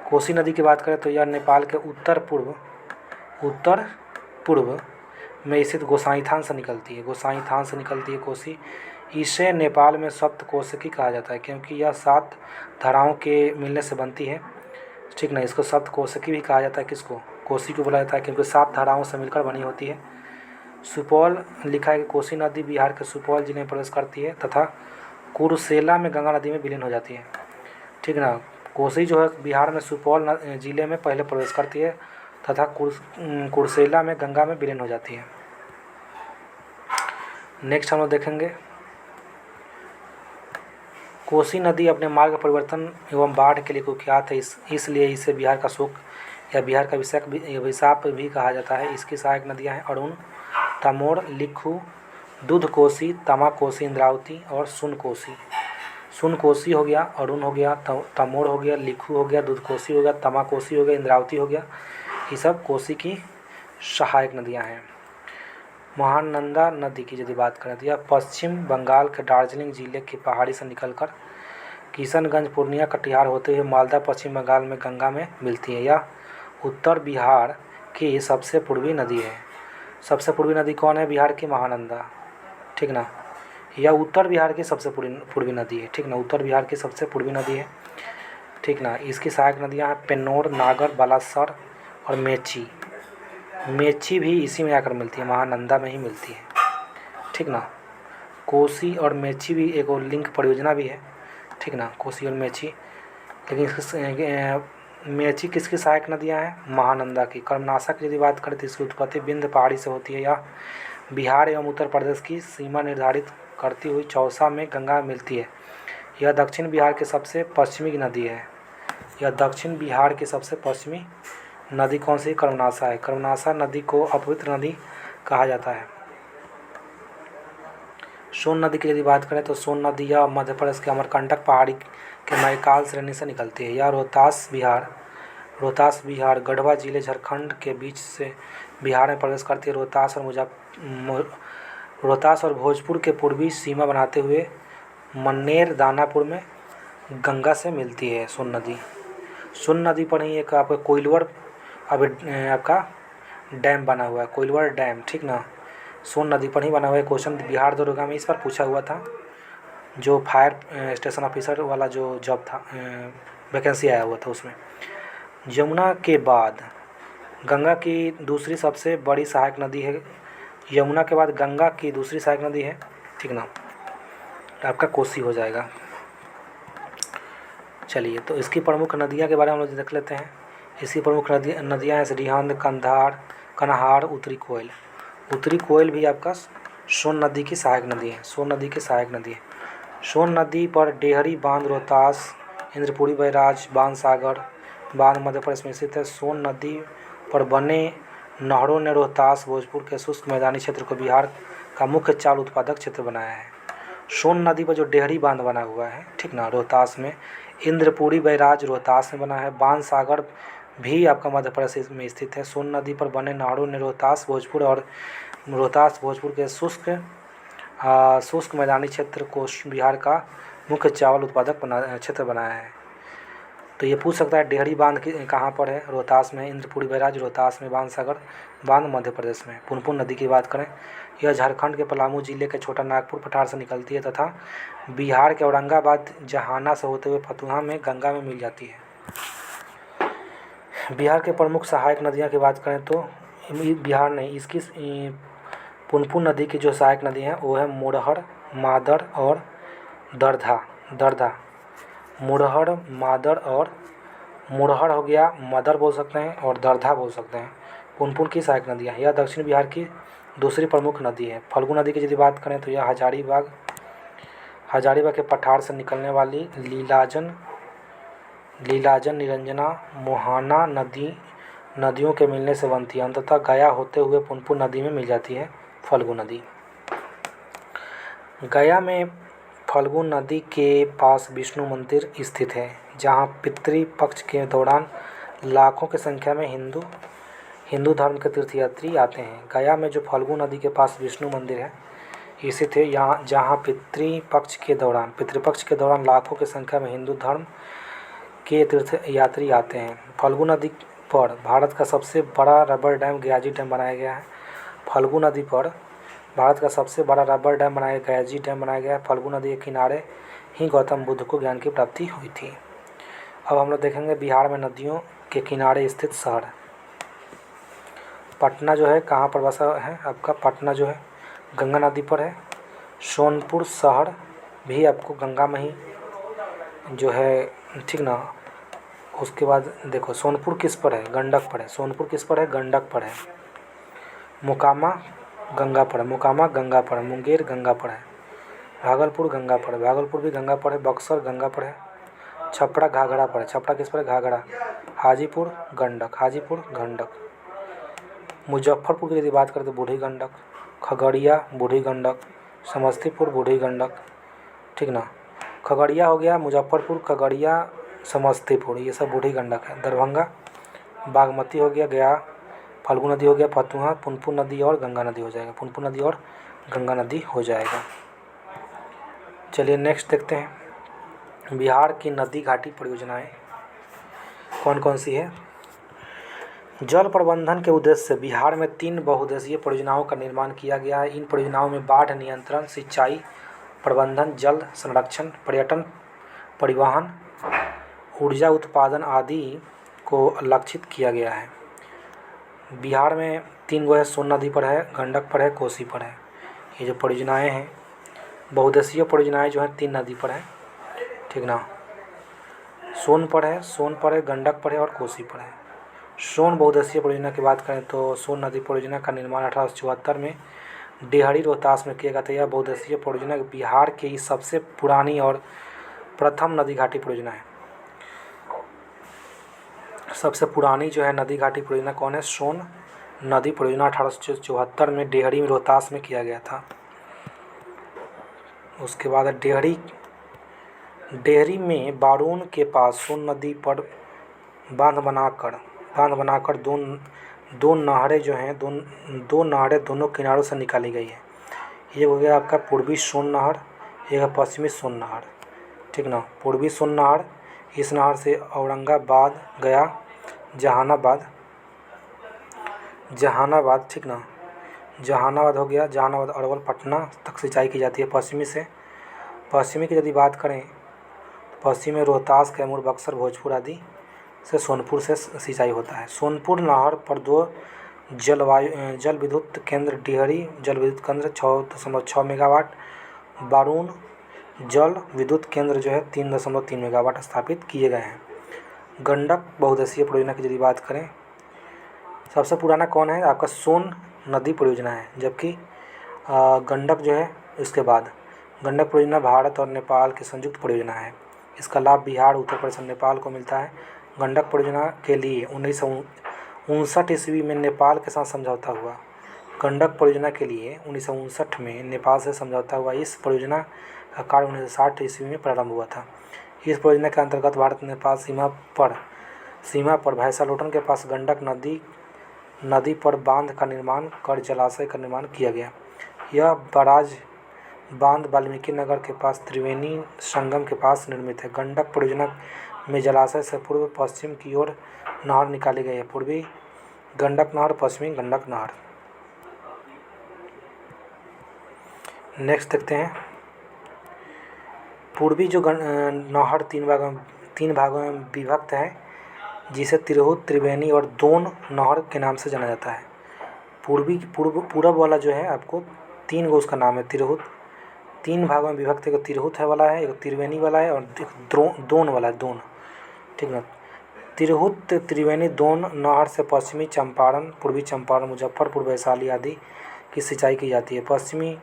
कोसी नदी की बात करें तो यह नेपाल के उत्तर पूर्व में स्थित गोसाईथान से निकलती है। कोसी। इसे नेपाल में सप्तकोशिकी कहा जाता है, क्योंकि यह 7 धाराओं के मिलने से बनती है। ठीक ना। इसको सप्तकोशिकी भी कहा जाता है। किसको? कोसी को बोला जाता है, क्योंकि 7 धाराओं से मिलकर बनी होती है। सुपौल। लिखा है कि कोसी नदी बिहार के सुपौल जिले में प्रवेश करती है तथा कुर्सेला में गंगा नदी में विलीन हो जाती है। ठीक ना। कोसी जो है बिहार में सुपौल जिले में पहले प्रवेश करती है तथा कुर्सेला में गंगा में विलीन हो जाती है। नेक्स्ट हम लोग देखेंगे, कोसी नदी अपने मार्ग परिवर्तन एवं बाढ़ के लिए कुख्यात है, इसलिए इसे बिहार का शोक या बिहार का अभिशाप भी कहा जाता है। इसकी सहायक नदियाँ हैं अरुण, तमोर, लिखू, दूध कोसी, तमा कोसी, इंद्रावती और सुन कोसी। सुन कोसी हो गया, अरुण हो गया, तमोर हो गया, लिखू हो गया, दूध कोसी हो गया, तमा कोसी हो गया, इंद्रावती हो गया। ये सब कोसी की सहायक नदियाँ हैं। महानंदा नदी की यदि बात करें तो यह पश्चिम बंगाल के दार्जिलिंग जिले की पहाड़ी से निकलकर किशनगंज, पूर्णिया, कटिहार होते हुए मालदा, पश्चिम बंगाल में गंगा में मिलती है। यह उत्तर बिहार की सबसे पूर्वी नदी है। सबसे पूर्वी नदी कौन है बिहार की? महानंदा। ठीक ना। यह उत्तर बिहार की सबसे पूर्वी नदी है। ठीक ना। उत्तर बिहार की सबसे पूर्वी नदी है। ठीक ना। इसकी सहायक नदियाँ हैं पेन्नौर, नागर, बालासर और मेची। मेची भी इसी में आकर मिलती है, महानंदा में ही मिलती है। ठीक ना। कोसी और मेची भी एक और लिंक परियोजना भी है। ठीक ना। कोसी और मेची, लेकिन मेची किसकी सहायक नदियाँ हैं? महानंदा की। कर्मनाशा की यदि बात करें तो इसकी उत्पत्ति विंध्य पहाड़ी से होती है। यह बिहार एवं उत्तर प्रदेश की सीमा निर्धारित करती हुई चौसा में गंगा मिलती है। यह दक्षिण बिहार की सबसे पश्चिमी नदी है। नदी कौन सी? कर्मनाशा है। कर्मनाशा नदी को अपवित्र नदी कहा जाता है। सोन नदी की यदि बात करें तो सोन नदी यह मध्य प्रदेश के अमरकंटक पहाड़ी के मैकाल श्रेणी से निकलती है। यह रोहतास बिहार, गढ़वा जिले, झारखंड के बीच से बिहार में प्रवेश करती है। रोहतास और भोजपुर के पूर्वी सीमा बनाते हुए मन्नेर, दानापुर में गंगा से मिलती है सोन नदी। सोन नदी पर ही एक आपका कोइलवर आपका डैम बना हुआ है, कोइलवर डैम। ठीक ना। सोन नदी पर ही बना हुआ है। क्वेश्चन बिहार दरोगा में इस पर पूछा हुआ था, जो फायर स्टेशन ऑफिसर वाला जो जॉब था, वैकेंसी आया हुआ था उसमें। यमुना के बाद गंगा की दूसरी सबसे बड़ी सहायक नदी है, यमुना के बाद गंगा की दूसरी सहायक नदी है, ठीक ना, आपका कोसी हो जाएगा। चलिए, तो इसकी प्रमुख नदियाँ के बारे में हम लोग देख लेते हैं। इसकी प्रमुख नदियाँ हैं रिहंद, कंधार, कन्हार, उत्तरी कोयल। उत्तरी कोयल भी आपका सोन नदी की सहायक नदी है, सोन नदी की सहायक नदी है। सोन नदी पर डेहरी बांध रोहतास, इंद्रपुरी बैराज, बाणसागर बांध मध्य प्रदेश में स्थित है। सोन नदी पर बने नहरों ने रोहतास, भोजपुर के शुष्क मैदानी क्षेत्र को बिहार का मुख्य चावल उत्पादक क्षेत्र बनाया है। सोन नदी पर जो डेहरी बांध बना हुआ है, ठीक ना, रोहतास में, इंद्रपुरी बैराज रोहतास में बना है, बाणसागर भी आपका मध्य प्रदेश में स्थित है। सोन नदी पर बने नहरों ने रोहतास, भोजपुर के शुष्क मैदानी क्षेत्र को बिहार का मुख्य चावल उत्पादक क्षेत्र बनाया है। तो ये पूछ सकता है डेहरी बांध कहाँ पर है? रोहतास में, इंद्रपुरी बैराज रोहतास में, बाणसागर बांध मध्य प्रदेश में। पुनपुन नदी की बात करें, यह झारखंड के पलामू जिले के छोटा नागपुर पठार से निकलती है तथा बिहार के औरंगाबाद, जहाना से होते हुए फतुहा में गंगा में मिल जाती है। बिहार के प्रमुख सहायक नदियाँ की बात करें तो बिहार नहीं, इसकी पुनपुन नदी की जो सहायक नदी हैं वो है मोरहर, मादर और दरधा। मुरहर हो गया, मदर बोल सकते हैं, और दरधा बोल सकते हैं। पुनपुन की सहायक नदियाँ, यह दक्षिण बिहार की दूसरी प्रमुख नदी है। फल्गु नदी की यदि बात करें तो यह हजारीबाग के पठार से निकलने वाली लीलाजन, निरंजना, मोहाना नदियों के मिलने से बनती है। अंततः गया होते हुए पुनपुन नदी में मिल जाती है फल्गु नदी। गया में फल्गु नदी के पास विष्णु मंदिर स्थित है, जहां पितृ पक्ष के दौरान लाखों की संख्या में हिंदू धर्म के तीर्थयात्री आते हैं। गया में जो फल्गु नदी के पास विष्णु मंदिर है स्थित है, जहां पितृपक्ष के दौरान लाखों की संख्या में हिंदू धर्म के तीर्थयात्री आते हैं। फल्गु नदी पर भारत का सबसे बड़ा रबर डैम गयाजी डैम बनाया गया है। फल्गु नदी पर भारत का सबसे बड़ा रबर डैम गयाजी डैम बनाया गया है। फल्गु नदी के किनारे ही गौतम बुद्ध को ज्ञान की प्राप्ति हुई थी। अब हम लोग देखेंगे बिहार में नदियों के किनारे स्थित शहर। पटना जो है कहाँ पर बसा है? आपका पटना जो है गंगा नदी पर है। सोनपुर शहर भी आपको गंगा में ही जो है, ठीक ना। उसके बाद देखो सोनपुर किस पर है? गंडक पर है। सोनपुर किस पर है? गंडक पर है। मोकामा गंगा पर है। मुंगेर गंगा पर है। भागलपुर गंगा पर है। भागलपुर भी गंगा पर है। बक्सर गंगा पर है। छपरा घाघरा पर है। छपरा किस पर है? घाघरा। हाजीपुर गंडक। मुजफ्फरपुर की यदि बात करें तो बूढ़ी गंडक। खगड़िया बूढ़ी गंडक। समस्तीपुर बूढ़ी गंडक, ठीक ना। खगड़िया हो गया, मुजफ्फरपुर, खगड़िया, समस्तीपुर, ये सब बूढ़ी गंडक है। दरभंगा बागमती हो गया। गया फल्गु नदी हो गया। फतुहा पुनपुन नदी और गंगा नदी हो जाएगा। पुनपुन नदी और गंगा नदी हो जाएगा। चलिए नेक्स्ट देखते हैं बिहार की नदी घाटी परियोजनाएं कौन कौन सी है। जल प्रबंधन के उद्देश्य से बिहार में 3 बहुउद्देशीय परियोजनाओं का निर्माण किया गया है। इन परियोजनाओं में बाढ़ नियंत्रण, सिंचाई प्रबंधन, जल संरक्षण, पर्यटन, परिवहन, ऊर्जा उत्पादन आदि को लक्षित किया गया है। बिहार में 3 गो है, सोन नदी पर है, गंडक पर है, कोसी पर है। ये जो परियोजनाएं हैं बहुउद्देशीय परियोजनाएं जो हैं 3 नदी पर है, ठीक ना। सोन पर है, गंडक पर है और कोसी पर है। सोन बहुउद्देशीय परियोजना की बात करें तो सोन नदी परियोजना का निर्माण 1874 में डेहरी रोहतास में किया गया था। यह बहुउद्देशीय परियोजना बिहार की सबसे पुरानी और प्रथम नदी घाटी परियोजना है। सबसे पुरानी जो है नदी घाटी परियोजना कौन है? सोन नदी परियोजना 1874 में डेहरी रोहतास में किया गया था। उसके बाद डेहरी में बारूण के पास सोन नदी पर बांध बनाकर दो नहरें जो हैं दो नहरें दोनों किनारों से निकाली गई है। ये हो गया आपका पूर्वी सोन नहर, ये है पश्चिमी सोन नहर, ठीक ना। पूर्वी सोन नहर, इस नहर से औरंगाबाद गया, जहानाबाद, ठीक ना। जहानाबाद हो गया, जहानाबाद अरवल पटना तक सिंचाई की जाती है। पश्चिमी की यदि बात करें तो पश्चिम में रोहतास, कैमूर, बक्सर, भोजपुर आदि से सोनपुर से सिंचाई होता है। सोनपुर नहर पर 2 जल विद्युत केंद्र डिहरी जल विद्युत केंद्र 6.6 मेगावाट, बारून जल विद्युत केंद्र जो है 3.3 मेगावाट स्थापित किए गए हैं। गंडक बहुउद्देशीय परियोजना की यदि बात करें, सबसे पुराना कौन है आपका, सोन नदी परियोजना है, जबकि गंडक जो है इसके बाद गंडक परियोजना भारत और नेपाल की संयुक्त परियोजना है। इसका लाभ बिहार, उत्तर प्रदेश और नेपाल को मिलता है। गंडक परियोजना के लिए 1959 ईस्वी में नेपाल के साथ समझौता हुआ। गंडक परियोजना के लिए 1959 में नेपाल से समझौता हुआ। इस परियोजना का कार्य 1960 ईस्वी में प्रारंभ हुआ था। इस परियोजना के अंतर्गत भारत नेपाल सीमा पर भैंसालोटन के पास गंडक नदी पर बांध का निर्माण कर जलाशय का निर्माण किया गया। यह बराज बांध वाल्मीकि नगर के पास त्रिवेणी संगम के पास निर्मित है। गंडक परियोजना में जलाशय से पूर्व पश्चिम की ओर नहर निकाली गई है, पूर्वी गंडक नहर, पश्चिमी गंडक नहर। नेक्स्ट देखते हैं, पूर्वी जो नहर 3 भागों में विभक्त है, जिसे तिरहुत, त्रिवेणी और दोन नहर के नाम से जाना जाता है। पूरब वाला जो है आपको 3 गो उसका नाम है तिरहुत। 3 भागों में विभक्त, एक तिरहुत है वाला है, एक त्रिवेणी वाला है और एक दोन वाला है, दोन, ठीक ना। तिरहुत, त्रिवेणी, दोन नहर से पश्चिमी चंपारण, पूर्वी चंपारण, मुजफ्फरपुर, वैशाली आदि की सिंचाई की जाती है। पश्चिमी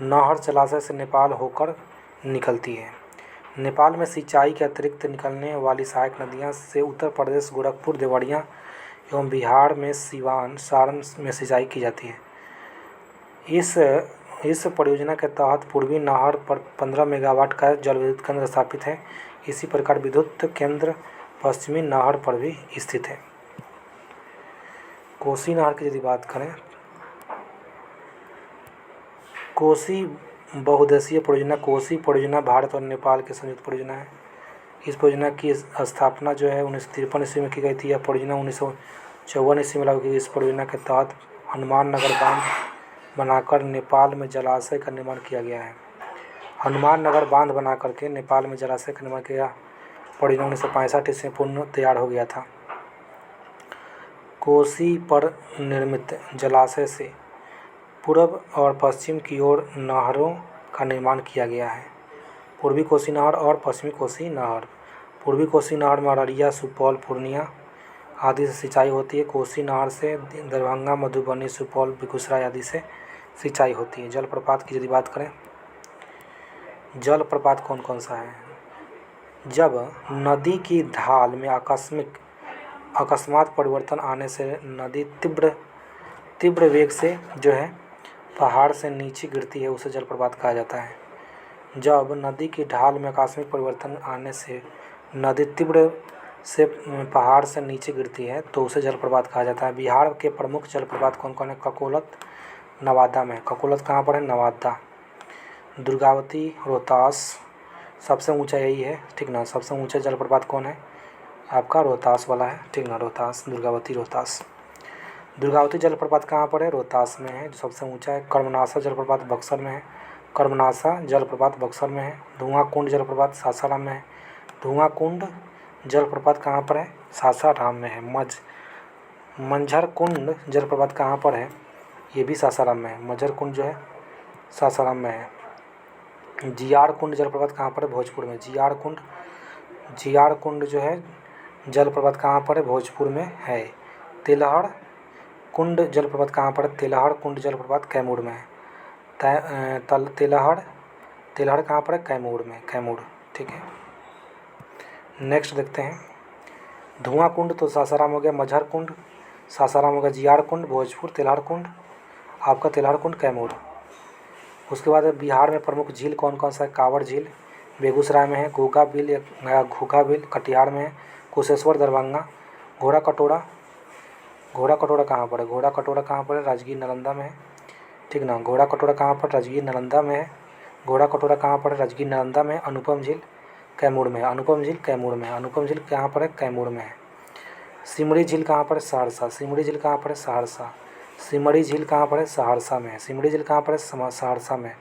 नहर जलाशय से नेपाल होकर निकलती है। नेपाल में सिंचाई के अतिरिक्त निकलने वाली सहायक नदियां से उत्तर प्रदेश, गोरखपुर, देवरिया एवं बिहार में सिवान, सारण में सिंचाई की जाती है। इस परियोजना के तहत पूर्वी नहर पर 15 मेगावाट का जल विद्युत केंद्र स्थापित है। इसी प्रकार विद्युत केंद्र पश्चिमी नहर पर भी स्थित है। कोसी नहर की यदि बात करें, कोसी बहुउद्देशीय परियोजना, कोसी परियोजना भारत और नेपाल की संयुक्त परियोजना है। इस परियोजना की स्थापना जो है 1953 ईस्वी में की गई थी। यह परियोजना 1954 ईस्वी में लागू की गई। इस परियोजना के तहत हनुमान नगर बांध बनाकर नेपाल में जलाशय का निर्माण किया गया है। हनुमान नगर बांध बना करके नेपाल में जलाशय का निर्माण किया। परियोजना 1965 ईस्वी में पूर्ण तैयार हो गया था। कोसी पर निर्मित जलाशय से पूर्व और पश्चिम की ओर नहरों का निर्माण किया गया है। पूर्वी कोसी नहर और पश्चिमी कोसी नहर। पूर्वी कोसी नहर में अररिया, सुपौल, पूर्णिया आदि से सिंचाई होती है। कोसी नहर से दरभंगा, मधुबनी, सुपौल, बेगूसराय आदि से सिंचाई होती है। जलप्रपात की यदि बात करें, जलप्रपात कौन कौन सा है, जब नदी की ढाल में अकस्मात परिवर्तन आने से नदी तीव्र वेग से जो है पहाड़ से नीचे गिरती है, उसे जलप्रपात कहा जाता है। जब नदी की ढाल में आकस्मिक परिवर्तन आने से नदी तीव्र से पहाड़ से नीचे गिरती है तो उसे जलप्रपात कहा जाता है। बिहार के प्रमुख जलप्रपात कौन कौन है, ककोलत नवादा में। ककोलत कहाँ पर है, नवादा। दुर्गावती, रोहतास, सबसे ऊंचा यही है, ठीक ना। सबसे ऊंचा जलप्रपात कौन है आपका, रोहतास वाला है, ठीक ना, रोहतास, दुर्गावती, रोहतास। दुर्गावती जलप्रपात कहाँ पर है, रोहतास में है, जो सबसे ऊंचा है। कर्मनासा जलप्रपात बक्सर में है। कर्मनासा जलप्रपात बक्सर में है। धुआं कुंड जलप्रपात सासाराम में है। धुआं कुंड जलप्रपात कहाँ पर है, सासाराम में है। मंझर कुंड जलप्रपात कहाँ पर है, ये भी सासाराम में है। मंझर कुंड जो है सासाराम में है। जियार कुंड जलप्रपात कहाँ पर है, भोजपुर में। जियार कुंड जो है जलप्रपात कहाँ पर है, भोजपुर में है। तेलहड़ कुंड जलप्रपात कहाँ पर है, तेलहड़ कुंड जलप्रपात कैमूर में है। तेलहड़ कहाँ पर है, कैमूर में, कैमूर, ठीक है। नेक्स्ट देखते हैं, धुआं कुंड तो सासाराम हो गया, मझर कुंड सासाराम हो गया, जियार कुंड भोजपुर, तेलहड़ कुंड आपका तेलहड़ कुंड कैमूर। उसके बाद बिहार में प्रमुख झील कौन कौन सा है, कांवड़ झील बेगूसराय में है। घूघा बिल कटिहार में है। कुशेश्वर दरभंगा। घोड़ा कटोरा कहाँ पर है, घोड़ा कटोरा कहाँ पर है, राजगीर नालंदा में है, ठीक ना। घोड़ा कटोरा कहाँ पर, राजगीर नालंदा में है। घोड़ा कटोरा कहाँ पर है, राजगीर नालंदा में। अनुपम झील कैमूर में है। अनुपम झील कैमूर में है। अनुपम झील कहाँ पर है, कैमूर में है। सिमड़ी झील कहाँ पर है, सहरसा। सिमड़ी झील कहाँ पर है, सहरसा। सिमड़ी झील कहाँ पर है, सहरसा में है। सिमड़ी झील कहाँ पर है, सहरसा में।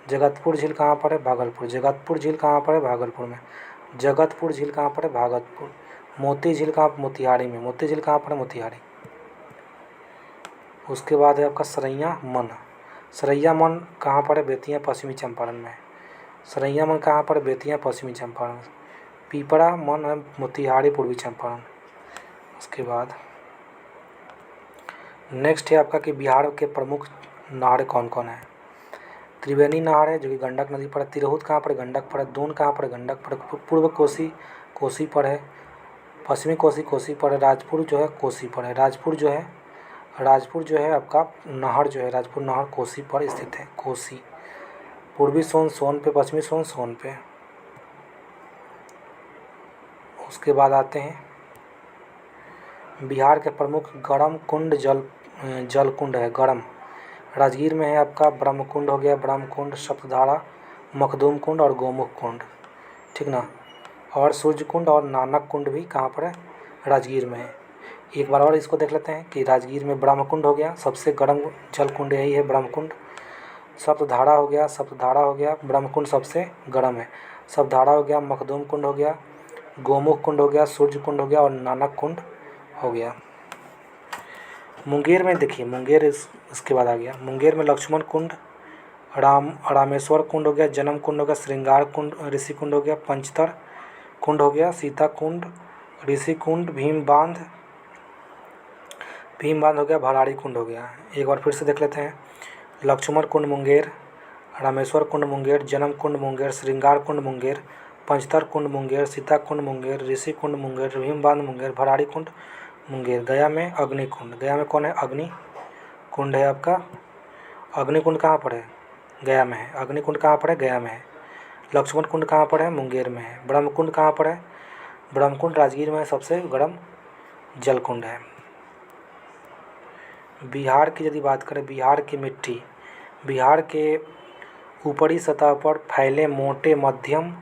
जगतपुर झील कहाँ पर है, भागलपुर। जगतपुर झील कहाँ पर है, भागलपुर में। जगतपुर झील कहाँ पर है, भागलपुर। मोती झील कहाँ, मोतिहारी में। मोती झील कहाँ पर है, मोतिहारी। उसके बाद है आपका सरैया मन। सरैया मन कहाँ पर है, बेतिया पश्चिमी चंपारण में। सरैया मन कहाँ पर, बेतिया पश्चिमी चंपारण। पीपरा मन है मोतिहारी पूर्वी चंपारण। उसके बाद नेक्स्ट है आपका कि बिहार के प्रमुख नहर कौन कौन है। त्रिवेणी नहर है जो कि गंडक नदी पर है। तिरहुत कहाँ पर, गंडक पर है। दून कहाँ पर, गंडक पर है। पूर्व कोसी कोसी पर है। पश्चिमी कोसी कोसी पर है। राजपुर जो है कोसी पर है। राजपुर जो है आपका नहर जो है, राजपुर नहर कोसी पर स्थित है, कोसी। पूर्वी सोन सोन पे, पश्चिमी सोन सोन पे। उसके बाद आते हैं बिहार के प्रमुख गरम कुंड जल कुंड है, गरम। राजगीर में है आपका ब्रह्मकुंड हो गया, ब्रह्मकुंड, सप्तधारा, मखदूम कुंड और गोमुख कुंड, ठीक ना। और सूर्य कुंड और नानक कुंड भी कहाँ पर है, राजगीर में है। एक बार और इसको देख लेते हैं कि राजगीर में ब्रह्मकुंड हो गया, सबसे गर्म जल कुंड यही है ब्रह्मकुंड। सप्तधारा हो गया, ब्रह्मकुंड सबसे गर्म है। सप्तधारा हो गया, मखदूम कुंड हो गया, गोमुख कुंड हो गया, सूर्य कुंड हो गया और नानक कुंड हो गया। मुंगेर में देखिए, मुंगेर इसके बाद आ गया। मुंगेर में लक्ष्मण कुंड, रामेश्वर कुंड हो गया, जन्म कुंड हो गया, श्रृंगार कुंड, ऋषि कुंड हो गया, पंचतर कुंड हो गया, सीता कुंड, ऋषि कुंड, भीम बांध हो गया, भराड़ी कुंड हो गया। एक बार फिर से देख लेते हैं। लक्ष्मण कुंड मुंगेर, रामेश्वर कुंड मुंगेर, जन्म कुंड मुंगेर, श्रृंगार कुंड मुंगेर, पंचतर कुंड मुंगेर, सीता कुंड मुंगेर, ऋषि कुंड मुंगेर, भीम बांध मुंगेर, भराड़ी कुंड मुंगेर। गया में अग्नि कुंड, गया में कौन है, अग्नि कुंड है आपका। अग्नि कुंड कहाँ पर है, गया में है। अग्नि कुंड कहाँ पर है, गया में है। लक्ष्मण कुंड कहाँ पर है, मुंगेर में है। ब्रह्मकुंड कहाँ पर है, ब्रह्मकुंड राजगीर में सबसे गर्म जल कुंड है। बिहार की यदि बात करें, बिहार की मिट्टी, बिहार के ऊपरी सतह पर फैले मोटे, मध्यम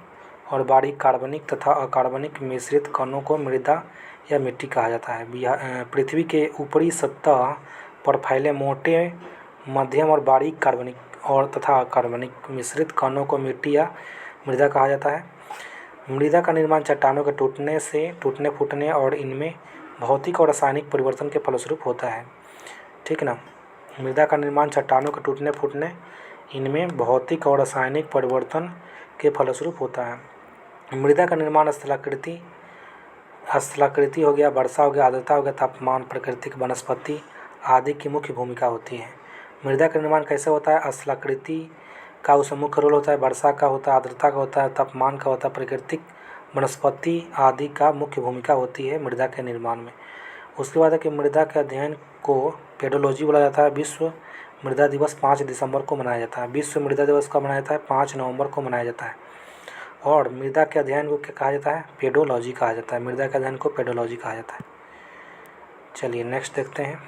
और बारीक कार्बनिक तथा अकार्बनिक मिश्रित कणों को मृदा या मिट्टी कहा जाता है। पृथ्वी के ऊपरी सतह पर फैले मोटे, मध्यम और बारीक कार्बनिक और तथा अकार्बनिक मिश्रित कणों को मिट्टी या मृदा कहा जाता है। मृदा का निर्माण चट्टानों के टूटने फूटने और इनमें भौतिक और रासायनिक परिवर्तन के फलस्वरूप होता है, ठीक ना। मृदा का निर्माण चट्टानों के टूटने फूटने, इनमें भौतिक और रासायनिक परिवर्तन के फलस्वरूप होता है। मृदा का निर्माण स्थलाकृति हो गया, वर्षा हो गया, आर्द्रता हो गया, तापमान, प्राकृतिक वनस्पति आदि की मुख्य भूमिका होती है। मृदा का निर्माण कैसे होता है, स्थलाकृति का उसमें मुख्य रोल होता है, वर्षा का होता है, आर्द्रता का होता है, तापमान का होता है, प्राकृतिक वनस्पति आदि का मुख्य भूमिका होती है मृदा के निर्माण में। उसके बाद है कि मृदा के अध्ययन को पेडोलॉजी बोला जाता है। विश्व मृदा दिवस 5 दिसंबर को मनाया जाता है। विश्व मृदा दिवस कब मनाया जाता है, 5 नवंबर को मनाया जाता है। और मृदा के अध्ययन को क्या कहा जाता है, पेडोलॉजी कहा जाता है। मृदा के अध्ययन को पेडोलॉजी कहा जाता है। चलिए नेक्स्ट देखते हैं।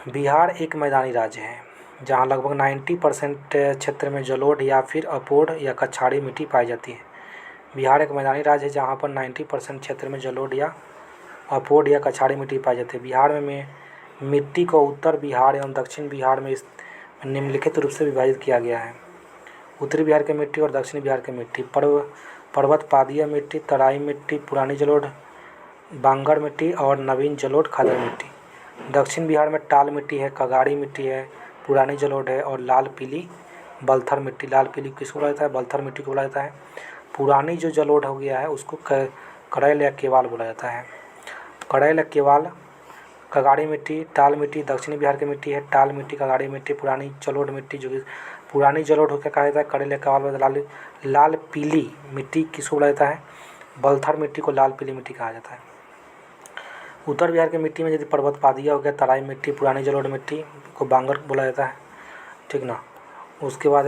बिहार एक मैदानी राज्य है जहाँ लगभग 90% क्षेत्र में जलोढ़ या फिर अपोढ़ या कछाड़ी मिट्टी पाई जाती है। बिहार एक मैदानी राज्य है जहाँ पर 90% क्षेत्र में जलोढ़ या अपोढ़ या कछाड़ी मिट्टी पाई जाती है। बिहार में मिट्टी को उत्तर बिहार एवं दक्षिण बिहार में निम्नलिखित रूप से विभाजित किया गया है। उत्तरी बिहार की मिट्टी और दक्षिणी बिहार की मिट्टी। पर्वत पादीय मिट्टी, तराई मिट्टी, पुरानी जलोढ़ बांगड़ मिट्टी और नवीन जलोढ़ खादर मिट्टी। दक्षिण बिहार में टाल मिट्टी है, कगाड़ी मिट्टी है, पुरानी जलोढ़ है और लाल पीली बलथर मिट्टी। लाल पीली किसको बोला जाता है, बलथर मिट्टी को बोला जाता है। पुरानी जो जलोढ़ हो गया है उसको कड़ैल या केवाल बोला जाता है। कड़ैल या केवाल, कगाड़ी मिट्टी, टाल मिट्टी दक्षिणी बिहार की मिट्टी है। टाल मिट्टी, कगाड़ी मिट्टी, पुरानी जलोढ़ मिट्टी जो कि पुरानी जलोढ़ होकर कहा जाता है। कड़ैल या केवाल लाल पीली मिट्टी किसको बोला जाता है, बलथर मिट्टी को लाल पीली मिट्टी कहा जाता है। उत्तर बिहार की मिट्टी में यदि पर्वत पादीय हो गया, तराई मिट्टी, पुरानी जलोढ़ मिट्टी को बांगर बोला जाता है, ठीक ना। उसके बाद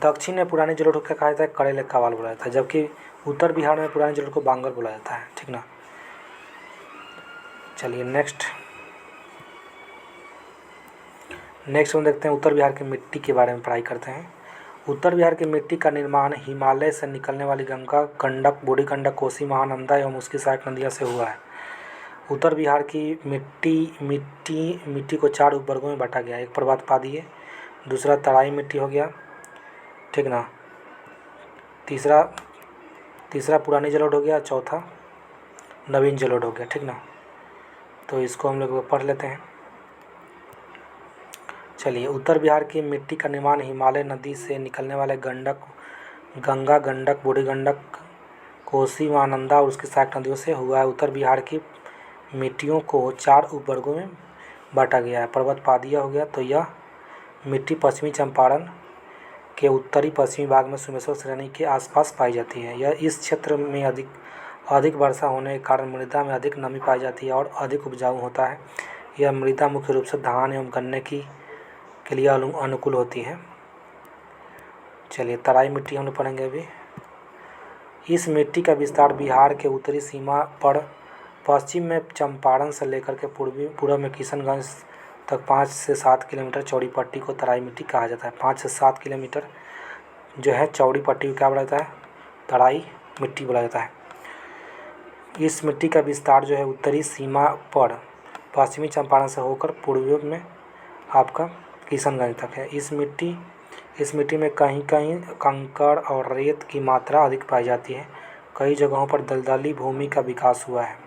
दक्षिण में पुरानी जलोढ़ को कहा जाता है कड़ैल या केवाल बोला जाता है, जबकि उत्तर बिहार में पुरानी जलोढ़ को बांगर बोला जाता है, ठीक ना। चलिए नेक्स्ट हम देखते हैं उत्तर बिहार की मिट्टी के बारे में पढ़ाई करते हैं। उत्तर बिहार की मिट्टी का निर्माण हिमालय से निकलने वाली गंगा, गंडक, बूढ़ी गंडक, कोसी, महानंदा एवं उसकी सहायक नदियों से हुआ है। उत्तर बिहार की मिट्टी को 4 उपवर्गों में बांटा गया है। एक पर्वत पादीय, दूसरा तराई मिट्टी हो गया, ठीक ना। तीसरा पुरानी जलोढ़ हो गया, चौथा नवीन जलोढ़ हो गया, ठीक ना। तो इसको हम लोग पढ़ लेते हैं। चलिए, उत्तर बिहार की मिट्टी का निर्माण हिमालय नदी से निकलने वाले गंगा, गंडक, बूढ़ी गंडक, कोसी, महानंदा और उसकी सहायक नदियों से हुआ है। उत्तर बिहार की मिट्टियों को 4 उपवर्गों में बांटा गया है। पर्वत पादिया हो गया, तो यह मिट्टी पश्चिमी चंपारण के उत्तरी पश्चिमी भाग में सोमेश्वर श्रेणी के आसपास पाई जाती है। यह इस क्षेत्र में अधिक वर्षा होने के कारण मृदा में अधिक नमी पाई जाती है और अधिक उपजाऊ होता है। यह मृदा मुख्य रूप से धान एवं गन्ने के लिए अनुकूल होती है। चलिए, तराई मिट्टी हम लोग पढ़ेंगे अभी। इस मिट्टी का विस्तार बिहार के उत्तरी सीमा पर पश्चिम में चंपारण से लेकर के पूर्व में किशनगंज तक 5 से 7 किलोमीटर चौड़ी पट्टी को तराई मिट्टी कहा जाता है। 5 से 7 किलोमीटर जो है चौड़ी पट्टी को क्या बोला जाता है? तराई मिट्टी बोला जाता है। इस मिट्टी का विस्तार जो है उत्तरी सीमा पर पश्चिमी चंपारण से होकर पूर्व में आपका किशनगंज तक है। इस मिट्टी में कहीं कहीं कंकड़ और रेत की मात्रा अधिक पाई जाती है। कई जगहों पर दलदली भूमि का विकास हुआ है।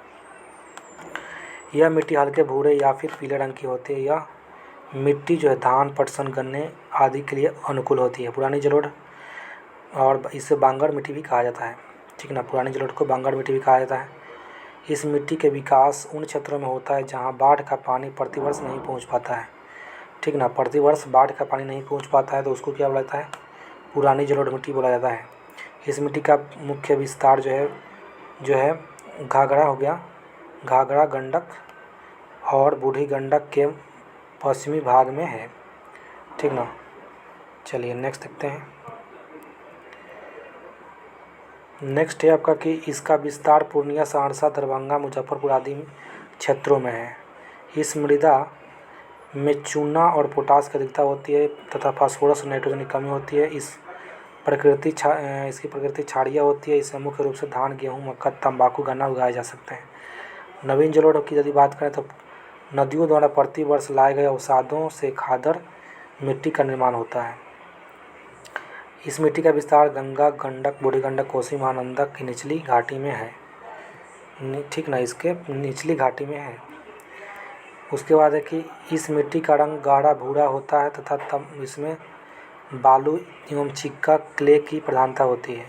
यह मिट्टी हल्के भूरे या फिर पीले रंग की होती है। यह मिट्टी जो है धान, पटसन, गन्ने आदि के लिए अनुकूल होती है। पुरानी जलोढ़, और इसे बांगर मिट्टी भी कहा जाता है, ठीक ना। पुरानी जलोढ़ को बांगर मिट्टी भी कहा जाता है। इस मिट्टी के विकास उन क्षेत्रों में होता है जहाँ बाढ़ का पानी प्रतिवर्ष नहीं पहुँच पाता है, ठीक ना। प्रतिवर्ष बाढ़ का पानी नहीं पहुँच पाता है तो उसको क्या बोला जाता है? पुरानी जलोढ़ मिट्टी बोला जाता है। इस मिट्टी का मुख्य विस्तार जो है घाघरा हो गया, घाघरा, गंडक और बूढ़ी गंडक के पश्चिमी भाग में है, ठीक ना। चलिए नेक्स्ट देखते हैं। नेक्स्ट है आपका कि इसका विस्तार पूर्णिया, सहरसा, दरभंगा, मुजफ्फरपुर आदि क्षेत्रों में है। इस मृदा में चूना और पोटास की अधिकता होती है तथा फास्फोरस और नाइट्रोजन की कमी होती है। इसकी प्रकृति क्षारीय होती है। इसमें मुख्य रूप से धान, गेहूँ, मक्का, तंबाकू, गन्ना उगाए जा सकते हैं। नवीन जलोढ़ की यदि बात करें तो नदियों द्वारा प्रति वर्ष लाए गए अवसादों से खादर मिट्टी का निर्माण होता है। इस मिट्टी का विस्तार गंगा, गंडक, बूढ़ी गंडक, कोसी, महानंदा की निचली घाटी में है, ठीक ना। इसके निचली घाटी में है। उसके बाद है कि इस मिट्टी का रंग गाढ़ा भूरा होता है तथा इसमें बालू एवं चिक्का क्ले की प्रधानता होती है।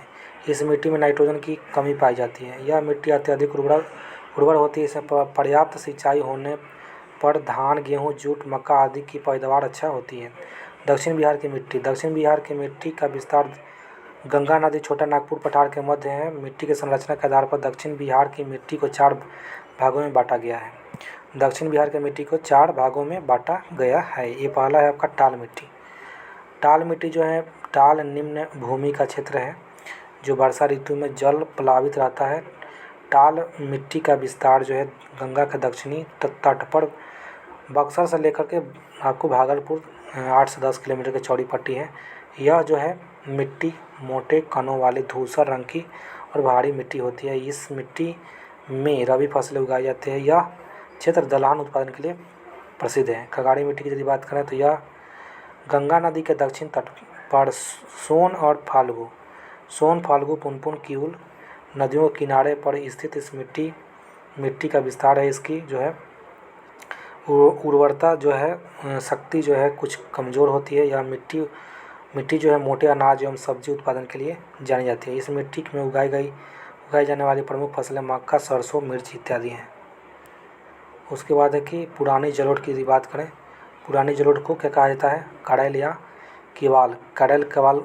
इस मिट्टी में नाइट्रोजन की कमी पाई जाती है। यह मिट्टी अत्यधिक उर्वर होती है। इसमें पर्याप्त सिंचाई होने पर धान, गेहूँ, जूट, मक्का आदि की पैदावार अच्छा होती है। दक्षिण बिहार की मिट्टी का विस्तार गंगा नदी, छोटा नागपुर पठार के मध्य है। मिट्टी की संरचना के आधार पर दक्षिण बिहार की मिट्टी को 4 भागों में बांटा गया है। दक्षिण बिहार की मिट्टी को 4 भागों में बांटा गया है। ये पहला है आपका टाल मिट्टी। टाल मिट्टी जो है, टाल निम्न भूमि का क्षेत्र है जो वर्षा ऋतु में जल प्लावित रहता है। टाल मिट्टी का विस्तार जो है गंगा के दक्षिणी तट पर बक्सर से लेकर के आपको भागलपुर 8 से 10 किलोमीटर की चौड़ी पट्टी है। यह जो है मिट्टी मोटे कणों वाली धूसर रंग की और भारी मिट्टी होती है। इस मिट्टी में रबी फसलें उगाई जाती है। यह क्षेत्र दलहन उत्पादन के लिए प्रसिद्ध है। खगाड़ी मिट्टी की यदि बात करें तो यह गंगा नदी के दक्षिण तट पर सोन, फाल्गु, पुनपुन, किऊल नदियों के किनारे पर स्थित इस मिट्टी का विस्तार है। इसकी जो है उर्वरता जो है शक्ति जो है कुछ कमज़ोर होती है। यह मिट्टी जो है मोटे अनाज एवं सब्जी उत्पादन के लिए जानी जाती है। इस मिट्टी में उगाई जाने वाली प्रमुख फसलें मक्का, सरसों, मिर्च इत्यादि हैं। उसके बाद है कि पुरानी जलोढ़ की यदि बात करें, पुरानी जलोढ़ को क्या कहा जाता है? कड़ैल या कवाल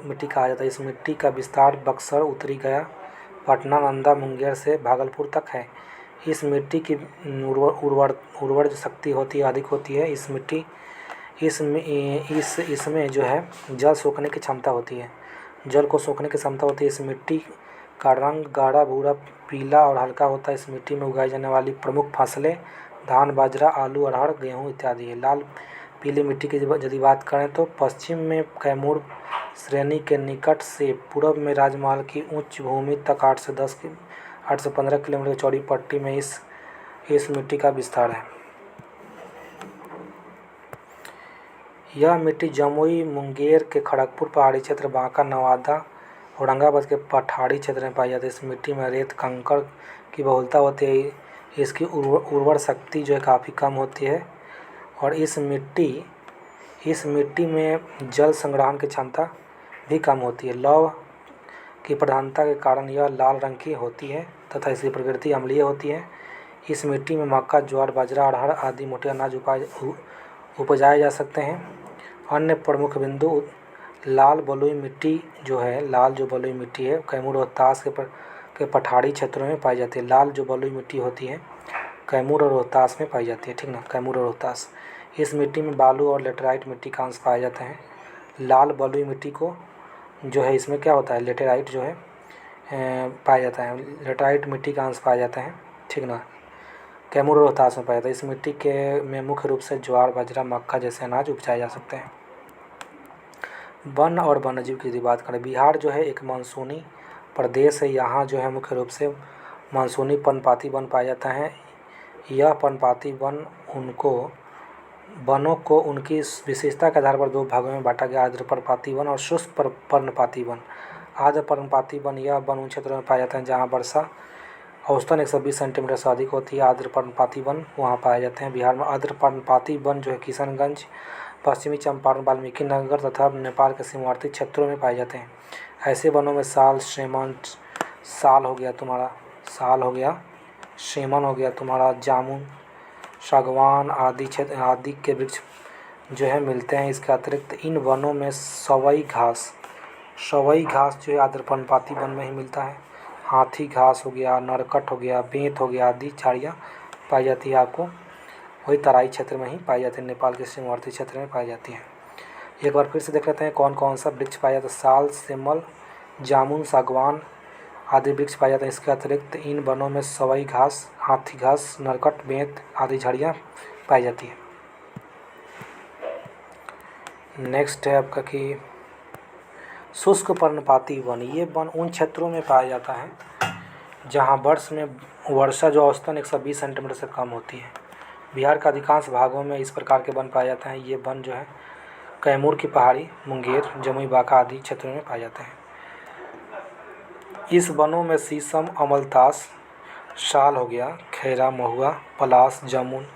मिट्टी कहा जाता है। इस मिट्टी का विस्तार बक्सर, उत्तरी गया, पटना, नालंदा, मुंगेर से भागलपुर तक है। इस मिट्टी की उर्वर जो शक्ति होती है अधिक होती है। इसमें जो है जल सोखने की क्षमता होती है। इस मिट्टी का रंग गाढ़ा भूरा, पीला और हल्का होता है। इस मिट्टी में उगाई जाने वाली प्रमुख फसलें धान, बाजरा, आलू, अरहर, गेहूँ इत्यादि है। लाल पीली मिट्टी की यदि बात करें तो पश्चिम में कैमूर श्रेणी के निकट से पूर्व में राजमहल की उच्च भूमि तक 8 से 15 किलोमीटर चौड़ी पट्टी में इस मिट्टी का विस्तार है। यह मिट्टी जमुई, मुंगेर के खड़गपुर पहाड़ी क्षेत्र, बांका, नवादा, औरंगाबाद के पठारी क्षेत्र में पाई जाती है। इस मिट्टी में रेत कंकड़ की बहुलता होती है। इसकी उर्वर शक्ति जो है काफ़ी कम होती है और इस मिट्टी में जल संग्रहण की क्षमता भी कम होती है। लौह की प्रधानता के कारण यह लाल रंग की होती है तथा इसकी प्रकृति अम्लीय होती है। इस मिट्टी में मक्का, ज्वार, बाजरा, अरहर आदि मोटे अनाज उपजाए जा सकते हैं। अन्य प्रमुख बिंदु लाल बलुई मिट्टी जो बलुई मिट्टी है कैमूर रोहतास के पठारी क्षेत्रों में पाई जाती है। लाल जो बलुई मिट्टी होती है कैमूर और रोहतास में पाई जाती है, ठीक ना, कैमूर और रोहतास। इस मिट्टी में बालू और लेटेराइट मिट्टी का अंश पाए जाते हैं। लाल बलुई मिट्टी को जो है इसमें क्या होता है, लेटेराइट जो है पाया जाता है, लेटेराइट मिट्टी का अंश पाया जाता है, ठीक ना, कैमूर और रोहतास में पाया जाता है। इस मिट्टी के में मुख्य रूप से ज्वार, बाजरा, मक्का जैसे अनाज उपजाए जा सकते हैं। वन और वन्यजीव की यदि बात करें, बिहार जो है एक मानसूनी प्रदेश है। यहाँ जो है मुख्य रूप से मानसूनी पर्णपाती वन पाया जाता है। यह पर्णपाती वनों को उनकी विशेषता के आधार पर दो भागों में बांटा गया, आर्द्र पर्णपाती वन और शुष्क पर्णपाती वन। आर्द्र पर्णपाती वन यह वन उन क्षेत्रों में पाए जाते हैं जहाँ वर्षा औसतन 120 सेंटीमीटर से अधिक होती है। आर्द्र पर्णपाती वन वहाँ पाए जाते हैं। बिहार में आर्द्र पर्णपाती वन जो है किशनगंज, पश्चिमी चंपारण, वाल्मीकि नगर तथा नेपाल के सीमावर्ती क्षेत्रों में पाए जाते हैं। ऐसे वनों में साल, साल हो गया तुम्हारा जामुन, सागवान आदि के वृक्ष जो है मिलते हैं। इसके अतिरिक्त इन वनों में सवई घास जो है आर्द्र पर्णपाती वन में ही मिलता है। हाथी घास हो गया, नरकट हो गया, बेंत हो गया आदि झाड़ियाँ पाई जाती है। आपको वही तराई क्षेत्र में ही पाई जाती है, नेपाल के सीमावर्ती क्षेत्र में पाई जाती है। एक बार फिर से देख लेते हैं कौन कौन सा वृक्ष पाया जाता है। साल, सेमल, जामुन, सागवान आदि वृक्ष पाए जाते हैं। इसके अतिरिक्त इन वनों में सवई घास, हाथी घास, नरकट, बेंत आदि झाड़ियाँ पाई जाती है। नेक्स्ट है आपका कि शुष्क पर्णपाती वन। ये वन उन क्षेत्रों में पाया जाता है जहाँ वर्षा जो औसतन 120 सेंटीमीटर से कम होती है। बिहार के अधिकांश भागों में इस प्रकार के वन पाए जाते हैं। ये वन जो है कैमूर की पहाड़ी, मुंगेर, जमुई, बांका आदि क्षेत्रों में पाए जाते हैं। इस वनों में शीशम, अमलतास, साल हो गया, खैरा, महुआ, पलास, जामुन,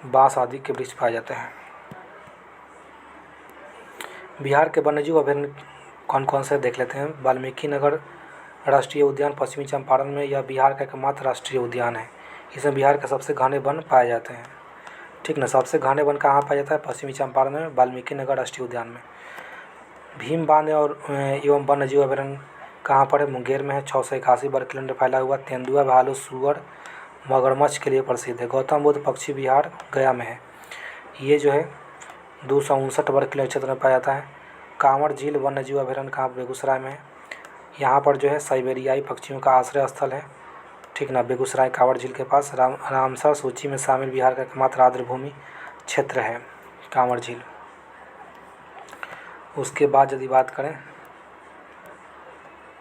बांस आदि के वृक्ष पाए जाते हैं। बिहार के वन्यजीव अभयारण्य कौन कौन से देख लेते हैं। वाल्मीकि नगर राष्ट्रीय उद्यान पश्चिमी चंपारण में, यह बिहार का एकमात्र राष्ट्रीय उद्यान है। इसमें बिहार के सबसे घने वन पाए जाते हैं, ठीक ना। सबसे घने वन कहाँ पाया जाता है, पश्चिमी चंपारण में, वाल्मीकि नगर राष्ट्रीय उद्यान में। भीम बांध और एवं वन्यजीव अभयारण्य कहाँ पर है, मुंगेर में है। 681 वर्ग किलोमीटर फैला हुआ। तेंदुआ, भालू, सुअर, मगरमच्छ के लिए प्रसिद्ध है। गौतम बुद्ध पक्षी विहार गया में है। ये जो है 259 वर्ग किलोमीटर क्षेत्र में पाया जाता है। कांवड़ झील वन्यजीव अभयारण्य कहाँ, बेगूसराय में है। यहाँ पर जो है साइबेरियाई पक्षियों का आश्रय स्थल है, ठीक ना, बेगूसराय कांवड़ झील के पास। रामसर सूची में शामिल बिहार का एकमात्र आर्द्रभूमि क्षेत्र है कांवड़ झील। उसके बाद यदि बात करें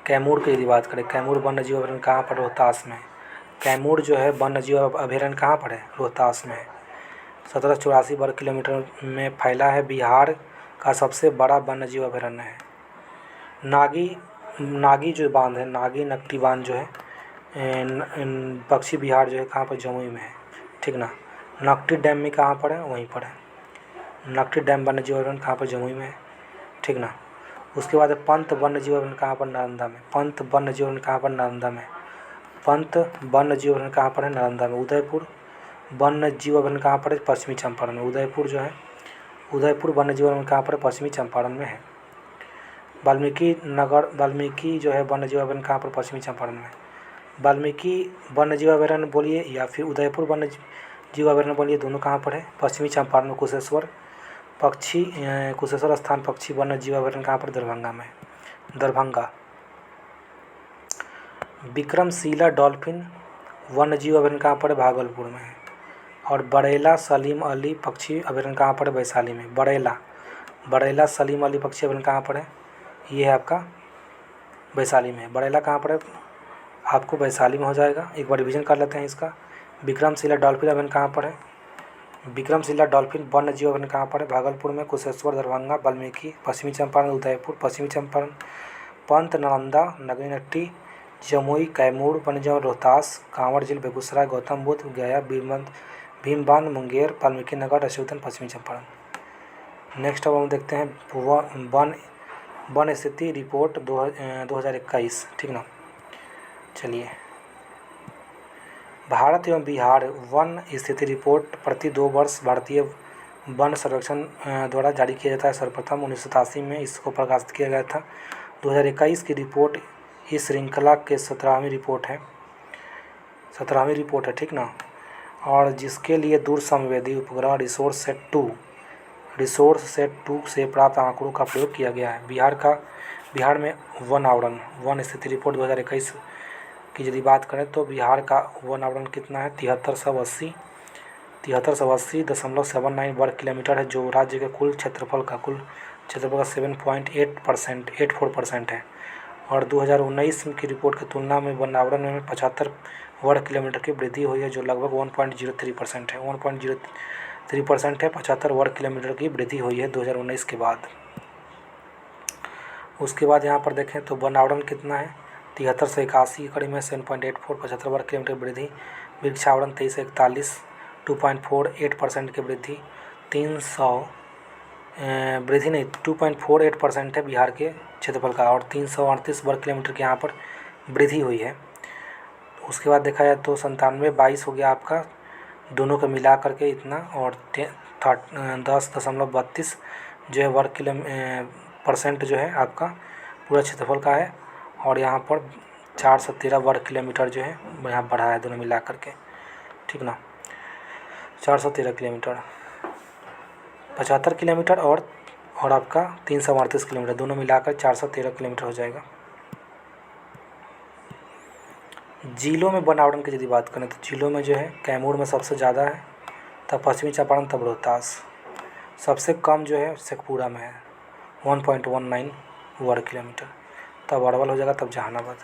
कैमूर की, यदि बात करें कैमूर वन्यजीव अभयारण्य कहाँ पर, रोहतास में। कैमूर जो है वन्यजीव अभयारण्य कहाँ पर है, रोहतास में है। 1784 वर्ग किलोमीटर में फैला है। बिहार का सबसे बड़ा वन्यजीव अभयारण्य है। नागी जो बांध है, नागी नकटी बांध जो है पक्षी विहार जो है कहाँ पर, जमुई में है, ठीक ना। नकटी डैम में कहाँ पर है, वहीं पर है। नकटी डैम वन्यजीव अभयारण्य कहाँ पर, जमुई में है, ठीक ना। उसके बाद पंत वन्यजीव अभयारण्य कहाँ पर, नालंदा में। पंत वन्यजीव अभयारण्य कहाँ पर, नालंदा में। पंत वन्यजीव अभयारण्य कहाँ पर है, नालंदा में। उदयपुर वन्यजीव अभयारण्य कहाँ पर है, पश्चिमी चंपारण में। उदयपुर वन्यजीव अभयारण्य कहाँ पर है, पश्चिमी चंपारण में है। वाल्मीकि जो है वन्यजीव अभयारण्य कहाँ पर, पश्चिमी चंपारण में। वाल्मीकि वन्यजीव अभयारण्य बोलिए या फिर उदयपुर वन्यजीव अभयारण्य बोलिए, दोनों कहाँ पर है, पश्चिमी चंपारण में। कुशेश्वर स्थान पक्षी वन्यजीव अभयारण्य कहाँ पर, दरभंगा में, दरभंगा। विक्रमशिला डॉल्फिन वन्यजीव अभयारण्य कहाँ पर है, भागलपुर में है। और बड़ेला सलीम अली पक्षी अभयारण्य कहाँ पर है, वैशाली में। बड़ेला सलीम अली पक्षी अभयारण्य कहाँ पर है, ये है आपका वैशाली में। बड़ेला कहाँ पर है, आपको वैशाली में हो जाएगा। एक बार रिवीजन कर लेते हैं इसका। विक्रमशिला डॉल्फिन अभयारण्य कहाँ पर है, विक्रमशिला डॉल्फिन वन्यजीव अभयारण्य कहाँ पर है, भागलपुर में। कुशेश्वर, दरभंगा, वाल्मीकि, पश्चिमी चंपारण, उदयपुर, पश्चिमी चंपारण, पंत, नालंदा, नगीनट्टी, जमुई, कैमूर, पंजौर, रोहतास, कांवर झील, बेगूसराय, गौतम बुद्ध, गया, भीमबांध, मुंगेर, वाल्मीकि नगर, राशिवतन, पश्चिमी चंपारण। नेक्स्ट अब हम देखते हैं वन स्थिति रिपोर्ट 2021, ठीक ना। चलिए, भारत एवं बिहार वन स्थिति रिपोर्ट प्रति 2 वर्ष भारतीय वन संरक्षण द्वारा जारी किया जाता है। सर्वप्रथम 1987 में इसको प्रकाशित किया गया था। 2021 की रिपोर्ट इस श्रृंखला के 17वीं रिपोर्ट है, ठीक ना। और जिसके लिए दूर संवेदी उपग्रह रिसोर्स सेट 2 से प्राप्त आंकड़ों का प्रयोग किया गया है। बिहार में वन स्थिति रिपोर्ट 2021 की यदि बात करें तो बिहार का वन आवरण कितना है, 7380.79 वर्ग किलोमीटर है, जो राज्य के कुल क्षेत्रफल का 7.84% है। और 2019 की रिपोर्ट की तुलना में वन आवरण में 75 वर्ग किलोमीटर की वृद्धि हुई है, जो लगभग 1.03% है। 1.03% है, 75 वर्ग किलोमीटर की वृद्धि हुई है 2019 के बाद। उसके बाद यहाँ पर देखें तो वन आवरण कितना है, 73 से 81 कड़ी में 7.84, 75 वर्ग किलोमीटर वृद्धि। वृक्षावरण 23 से 41, 2.48% की वृद्धि। 2.48% है बिहार के क्षेत्रफल का, और 338 वर्ग किलोमीटर के यहाँ पर वृद्धि हुई है। उसके बाद देखा जाए तो 97-22 हो गया आपका, दोनों को मिला करके इतना, और 10.32 जो है % जो है आपका पूरा क्षेत्रफल का है। और यहाँ पर 413 वर्ग किलोमीटर जो है यहाँ बढ़ा है दोनों मिला करके, ठीक ना। 413 किलोमीटर, 75 किलोमीटर और आपका 338 किलोमीटर, दोनों मिलाकर 413 किलोमीटर हो जाएगा। जिलों में वन आवरण की यदि बात करें तो जिलों में जो है कैमूर में सबसे ज़्यादा है, तब पश्चिमी चंपारण, तब रोहतास। सबसे कम जो है शेखपुरा में है 1.19 वर्ग किलोमीटर, तब अरवल हो जाएगा, तब जहानाबाद,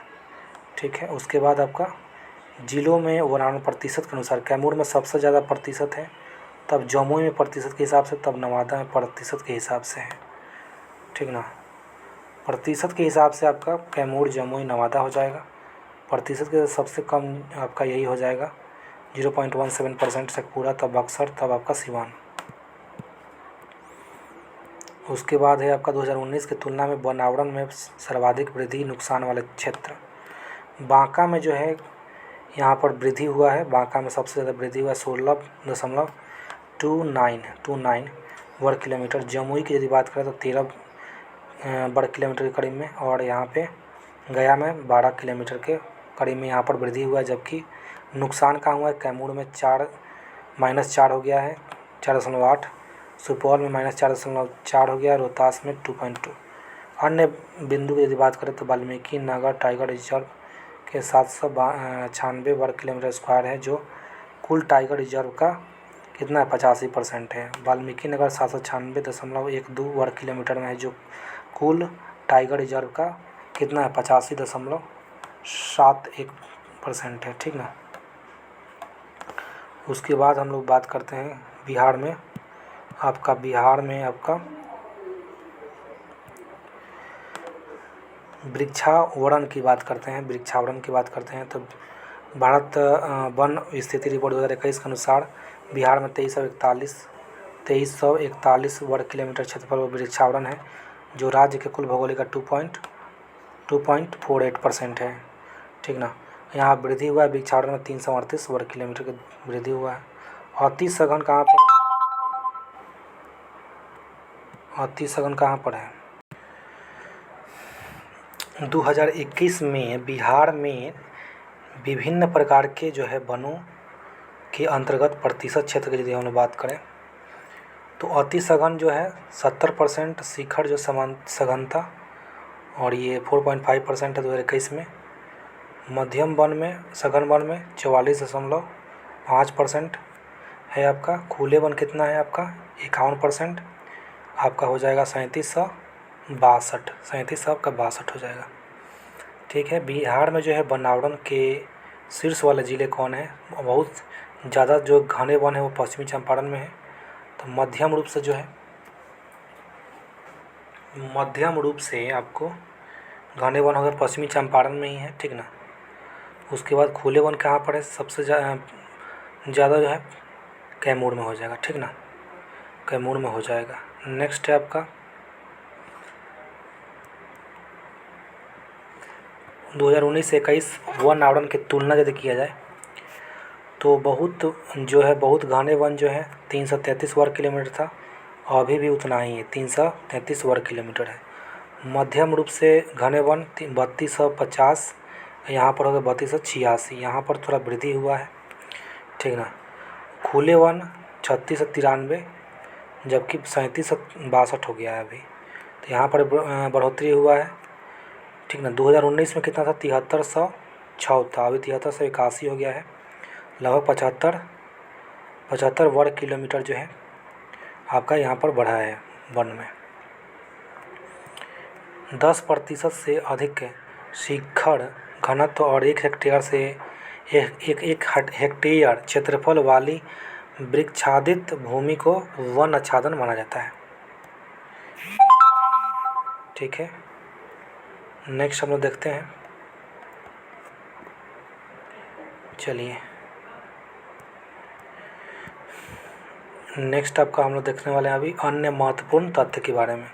ठीक है। उसके बाद आपका जिलों में वन आवरण प्रतिशत के अनुसार कैमूर में सबसे ज़्यादा प्रतिशत है, तब जमुई में प्रतिशत के हिसाब से, तब नवादा में प्रतिशत के हिसाब से है, ठीक ना। प्रतिशत के हिसाब से आपका कैमूर, जमुई, नवादा हो जाएगा। प्रतिशत के सबसे कम आपका यही हो जाएगा 0.17% शेखपुरा, तब बक्सर, तब आपका सिवान। उसके बाद है आपका 2019 की तुलना में वन आवरण में सर्वाधिक वृद्धि नुकसान वाले क्षेत्र। बांका में जो है यहाँ पर वृद्धि हुआ है, बांका में सबसे ज़्यादा वृद्धि हुआ 16.29 वर्ग किलोमीटर। जमुई की यदि बात करें तो 13 वर्ग किलोमीटर के करीब में, और यहाँ पे गया में 12 किलोमीटर के करीब में यहाँ पर वृद्धि हुआ है। जबकि नुकसान कहाँ हुआ है, कैमूर में -4 हो गया है, 4.8, सुपौल में -4.4 हो गया, रोहतास में 2.2। अन्य बिंदु की यदि बात करें तो वाल्मीकि नगर टाइगर रिजर्व के 796 वर्ग किलोमीटर स्क्वायर है, जो कुल टाइगर रिजर्व का कितना है, 85% है। वाल्मीकि नगर 796.12 वर्ग किलोमीटर में है, जो कुल टाइगर रिजर्व का कितना है, 85.71% है, ठीक ना। उसके बाद हम लोग बात करते हैं बिहार में आपका वृक्षावरण की बात करते हैं। तो भारत वन स्थिति रिपोर्ट 2021 के अनुसार बिहार में 2341 वर्ग किलोमीटर क्षेत्रफल में वृक्षावरण है, जो राज्य के कुल भौगोलिक का 2.48% है, ठीक ना। यहाँ वृद्धि हुआ है वृक्षावरण में 338 वर्ग किलोमीटर की वृद्धि हुआ है। अति सघन कहाँ पर है, 2021 में बिहार में विभिन्न प्रकार के जो है वनों के अंतर्गत प्रतिशत क्षेत्र की यदि हम बात करें तो अति सघन जो है 70%, शिखर जो सघनता, और ये 4.5% है 2021 में। मध्यम वन में, सघन वन में 44.5% है आपका। खुले वन कितना है आपका, 51%, आपका हो जाएगा 3762 हो जाएगा, ठीक है। बिहार में जो है वन आवरण के शीर्ष वाले ज़िले कौन है, बहुत ज़्यादा जो घने वन है वो पश्चिमी चंपारण में है। तो मध्यम रूप से आपको घने वन हो गए पश्चिमी चंपारण में ही है, ठीक ना। उसके बाद खुले वन कहाँ पर है, सबसे ज़्यादा जो है कैमूर में हो जाएगा, ठीक ना, कैमूर में हो जाएगा। नेक्स्ट है आपका 2019 से 21 वन आवरण की तुलना यदि किया जाए तो बहुत घने वन जो है 333 वर्ग किलोमीटर था, अभी भी उतना ही है, 333 वर्ग किलोमीटर है। मध्यम रूप से घने वन 3250, यहाँ पर हो गया 3286, यहाँ पर थोड़ा वृद्धि हुआ है, ठीक ना। खुले वन 3693, जबकि 3762 हो गया है अभी, तो यहाँ पर बढ़ोतरी हुआ है, ठीक ना। 2019 में कितना था, 7306 था, अभी 7381 हो गया है, लगभग 75 वर्ग किलोमीटर जो है आपका यहाँ पर बढ़ा है वन में। 10% से अधिक शिखर घनत्व और 1 हेक्टेयर से एक हेक्टेयर क्षेत्रफल वाली वृक्षाच्छादित भूमि को वन आच्छादन माना जाता है, ठीक है। नेक्स्ट हम लोग देखते हैं, चलिए नेक्स्ट आपका हम लोग देखने वाले हैं अभी अन्य महत्वपूर्ण तथ्य के बारे में।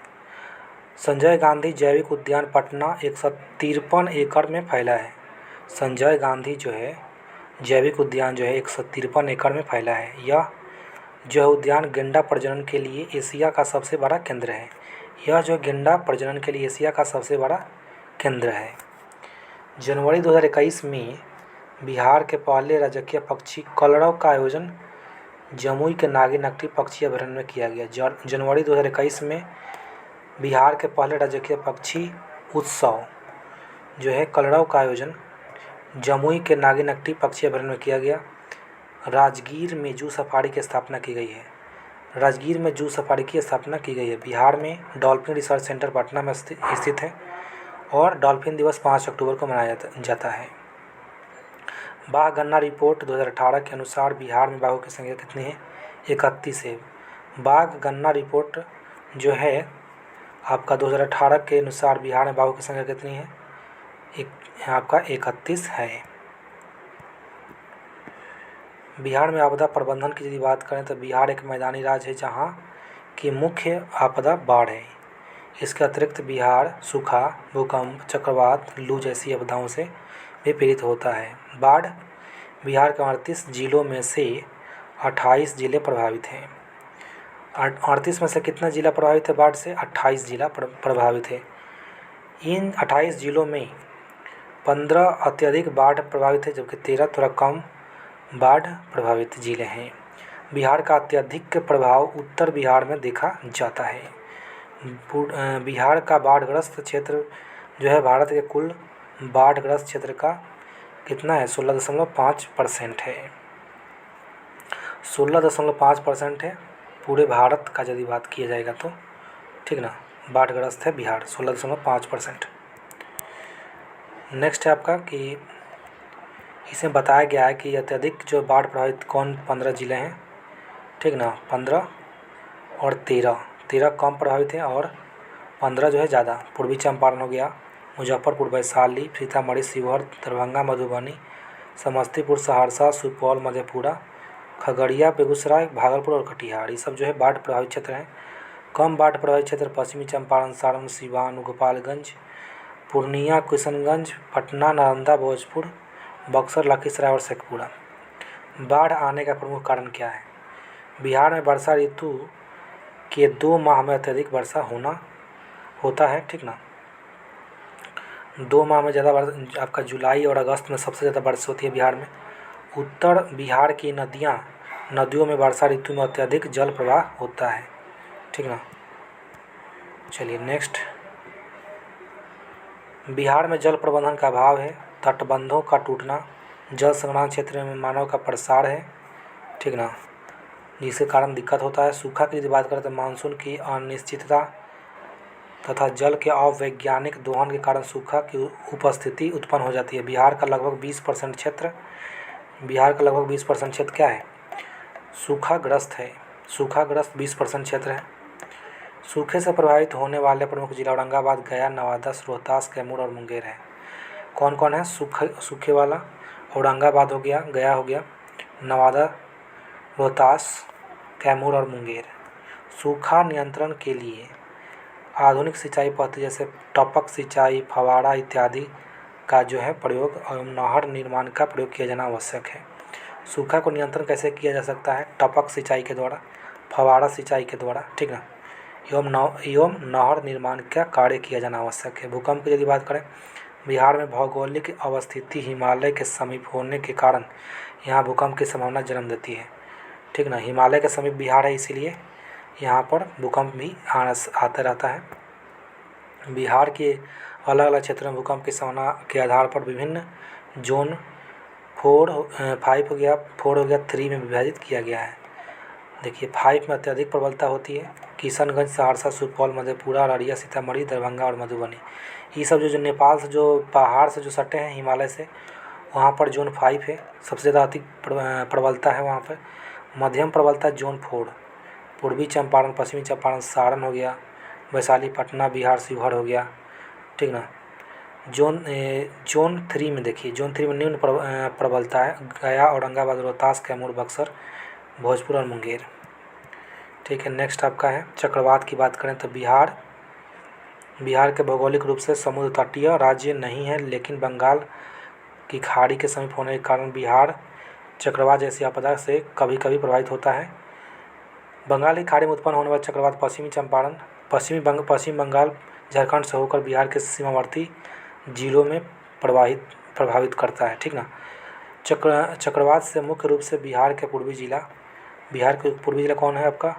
संजय गांधी जैविक उद्यान पटना 153 एकड़ में फैला है। संजय गांधी जो है जैविक उद्यान जो है 153 एकड़ में फैला है। यह जो उद्यान गेंडा प्रजनन के लिए एशिया का सबसे बड़ा केंद्र है। यह जो गेंडा प्रजनन के लिए एशिया का सबसे बड़ा केंद्र है। जनवरी 2021 में बिहार के पहले राजकीय पक्षी कलरव का आयोजन जमुई के नागिनट्टी पक्षी अभयारण्य में किया गया। जनवरी 2021 में बिहार के पहले राजकीय पक्षी उत्सव जो है कलरव का आयोजन जमुई के नागिनट्टी पक्षी अभयारण्य में किया गया। राजगीर में जू सफारी की स्थापना की गई है। राजगीर में जू सफारी की स्थापना की गई है। बिहार में डॉल्फिन रिसर्च सेंटर पटना में स्थित है और डॉल्फिन दिवस 5 अक्टूबर को मनाया जाता है। बाघ गणना रिपोर्ट 2018 के अनुसार बिहार में बाघों की संख्या कितनी है, 31 है। बाघ गणना रिपोर्ट जो है आपका 2018 के अनुसार बिहार में बाघों की संख्या कितनी है, आपका 31 है। बिहार में आपदा प्रबंधन की यदि बात करें तो बिहार एक मैदानी राज्य है जहाँ की मुख्य आपदा बाढ़ है। इसके अतिरिक्त बिहार सूखा, भूकंप, चक्रवात, लू जैसी आपदाओं से भी पीड़ित होता है। बाढ़ बिहार के 38 जिलों में से 28 जिले प्रभावित हैं। 38 में से कितना जिला प्रभावित है बाढ़ से, 28 जिला प्रभावित है। इन 28 जिलों में 15 अत्यधिक बाढ़ प्रभावित है, जबकि 13 थोड़ा कम बाढ़ प्रभावित जिले हैं। बिहार का अत्यधिक प्रभाव उत्तर बिहार में देखा जाता है। बिहार का बाढ़ग्रस्त क्षेत्र जो है भारत के कुल बाढ़ग्रस्त क्षेत्र का कितना है, 16.5% है। 16.5% है पूरे भारत का यदि बात किया जाएगा तो, ठीक ना, बाढ़ग्रस्त है बिहार 16.5%। नेक्स्ट है आपका कि इसमें बताया गया है कि अत्यधिक जो बाढ़ प्रभावित कौन 15 जिले हैं, ठीक ना, 15 और 13 कम प्रभावित हैं और 15 जो है ज़्यादा। पूर्वी चंपारण हो गया, मुजफ्फरपुर, वैशाली, सीतामढ़ी, शिवहर, दरभंगा, मधुबनी, समस्तीपुर, सहरसा, सुपौल, मधेपुरा, खगड़िया, बेगूसराय, भागलपुर और कटिहार, ये सब जो है बाढ़ प्रभावित क्षेत्र हैं। कम बाढ़ प्रभावित क्षेत्र पश्चिमी चंपारण, सारण, सिवान, गोपालगंज, पूर्णिया, किशनगंज, पटना, नालंदा, भोजपुर, बक्सर, लखीसराय और शेखपुरा। बाढ़ आने का प्रमुख कारण क्या है? बिहार में वर्षा ऋतु के 2 माह में अत्यधिक वर्षा होता है, ठीक ना। 2 माह में ज़्यादा आपका जुलाई और अगस्त में सबसे ज़्यादा बारिश होती है बिहार में। उत्तर बिहार की नदियों में वर्षा ऋतु में अत्यधिक जल प्रवाह होता है, ठीक ना। चलिए नेक्स्ट, बिहार में जल प्रबंधन का अभाव है। तटबंधों का टूटना, जल संग्रहण क्षेत्र में मानव का प्रसार है, ठीक ना, जिसके कारण दिक्कत होता है। सूखा की यदि बात करें तो मानसून की अनिश्चितता तथा जल के अवैज्ञानिक दोहन के कारण सूखा की उपस्थिति उत्पन्न हो जाती है। बिहार का लगभग 20% क्षेत्र क्या है, सूखाग्रस्त है। सूखाग्रस्त 20% क्षेत्र है। सूखे से प्रभावित होने वाले प्रमुख जिला औरंगाबाद, गया, नवादा, रोहतास, कैमूर और मुंगेर है। कौन कौन है? सूखे वाला औरंगाबाद हो गया, गया हो गया, नवादा, रोहतास, कैमूर और मुंगेर। सूखा नियंत्रण के लिए आधुनिक सिंचाई पद्धति जैसे टपक सिंचाई, फव्वारा इत्यादि का जो है प्रयोग और नहर निर्माण का प्रयोग किया जाना आवश्यक है। सूखा को नियंत्रण कैसे किया जा सकता है? टपक सिंचाई के द्वारा, फव्वारा सिंचाई के द्वारा, ठीक ना, एवं नहर निर्माण का कार्य किया जाना आवश्यक है। भूकंप की यदि बात करें, बिहार में भौगोलिक अवस्थिति हिमालय के समीप होने के कारण यहाँ भूकंप की संभावना जन्म देती है, ठीक ना। हिमालय के समीप बिहार है, इसीलिए यहाँ पर भूकंप भी आता रहता है। बिहार के अलग अलग क्षेत्रों में भूकंप की संभावना के आधार पर विभिन्न जोन 5 हो गया, 4 हो गया, 3 में विभाजित किया गया है। देखिए 5 में अत्यधिक प्रबलता होती है किशनगंज, सहरसा, सुपौल, मधेपुरा, अररिया, सीतामढ़ी, दरभंगा और मधुबनी। ये सब जो नेपाल से जो पहाड़ से जो सटे हैं हिमालय से, वहाँ पर जोन 5 है, सबसे ज़्यादा अधिक प्रबलता है वहाँ पर। मध्यम प्रबलता जोन 4 पूर्वी चंपारण, पश्चिमी चंपारण, सारण हो गया, वैशाली, पटना, बिहार, शिवहर हो गया, ठीक ना। जोन 3 में देखिए, जोन 3 में निम्न प्रबलता है गया, औरंगाबाद, रोहतास, कैमूर, बक्सर, भोजपुर और मुंगेर, ठीक है। नेक्स्ट आपका है चक्रवात की बात करें तो बिहार के भौगोलिक रूप से समुद्र तटीय राज्य नहीं है, लेकिन बंगाल की खाड़ी के समीप होने के कारण बिहार चक्रवात जैसी आपदा से कभी कभी प्रभावित होता है। बंगाल की खाड़ी में उत्पन्न होने वाला चक्रवात पश्चिम बंगाल, झारखंड से होकर बिहार के सीमावर्ती जिलों में प्रभावित करता है, ठीक ना। चक्रवात से मुख्य रूप से बिहार के पूर्वी जिला कौन है आपका?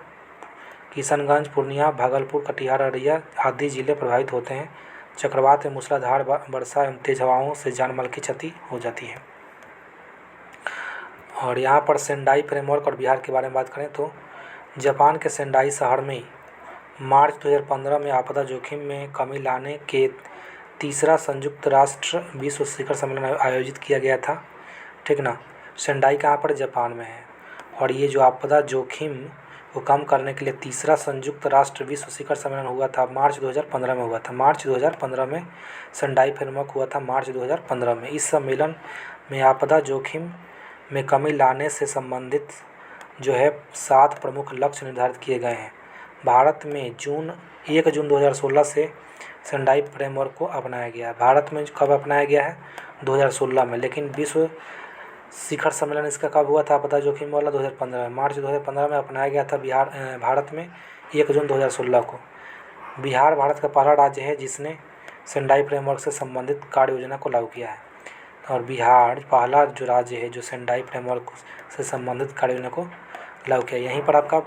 किशनगंज, पूर्णिया, भागलपुर, कटिहार, अररिया आदि जिले प्रभावित होते हैं। चक्रवात में मूसलाधार वर्षा एवं तेज हवाओं से जानमाल की क्षति हो जाती है। और यहाँ पर सेंडाई फ्रेमवर्क और बिहार के बारे में बात करें तो जापान के सेंडाई शहर में मार्च 2015 में आपदा जोखिम में कमी लाने के तीसरा संयुक्त राष्ट्र विश्व शिखर सम्मेलन आयोजित किया गया था, ठीक ना। सेंडाई कहाँ पर? जापान में है। और ये जो आपदा जोखिम को कम करने के लिए तीसरा संयुक्त राष्ट्र विश्व शिखर सम्मेलन हुआ था, मार्च 2015 में हुआ था। मार्च 2015 में सेंडाई फ्रेमवर्क हुआ था, मार्च 2015 में। इस सम्मेलन में आपदा जोखिम में कमी लाने से संबंधित जो है 7 प्रमुख लक्ष्य निर्धारित किए गए हैं। भारत में 1 जून 2016 से सेंडाई फ्रेमवर्क को अपनाया गया है। भारत में कब अपनाया गया है? 2016 में। लेकिन विश्व शिखर सम्मेलन इसका कब हुआ था आपदा जोखिम वाला? 2015 में। मार्च 2015 में अपनाया गया था भारत में 1 जून 2016 को। बिहार भारत का पहला राज्य है जिसने सेंडाई फ्रेमवर्क से संबंधित कार्य योजना को लागू किया है। और बिहार पहला जो राज्य है जो सेंडाई फ्रेमवर्क से संबंधित कार्य योजना को लागू किया। यहीं पर आपका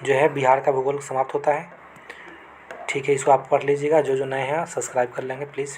जो है बिहार का भूगोल समाप्त होता है, ठीक है। इसको आप पढ़ लीजिएगा, जो नए हैं सब्सक्राइब कर लेंगे प्लीज़।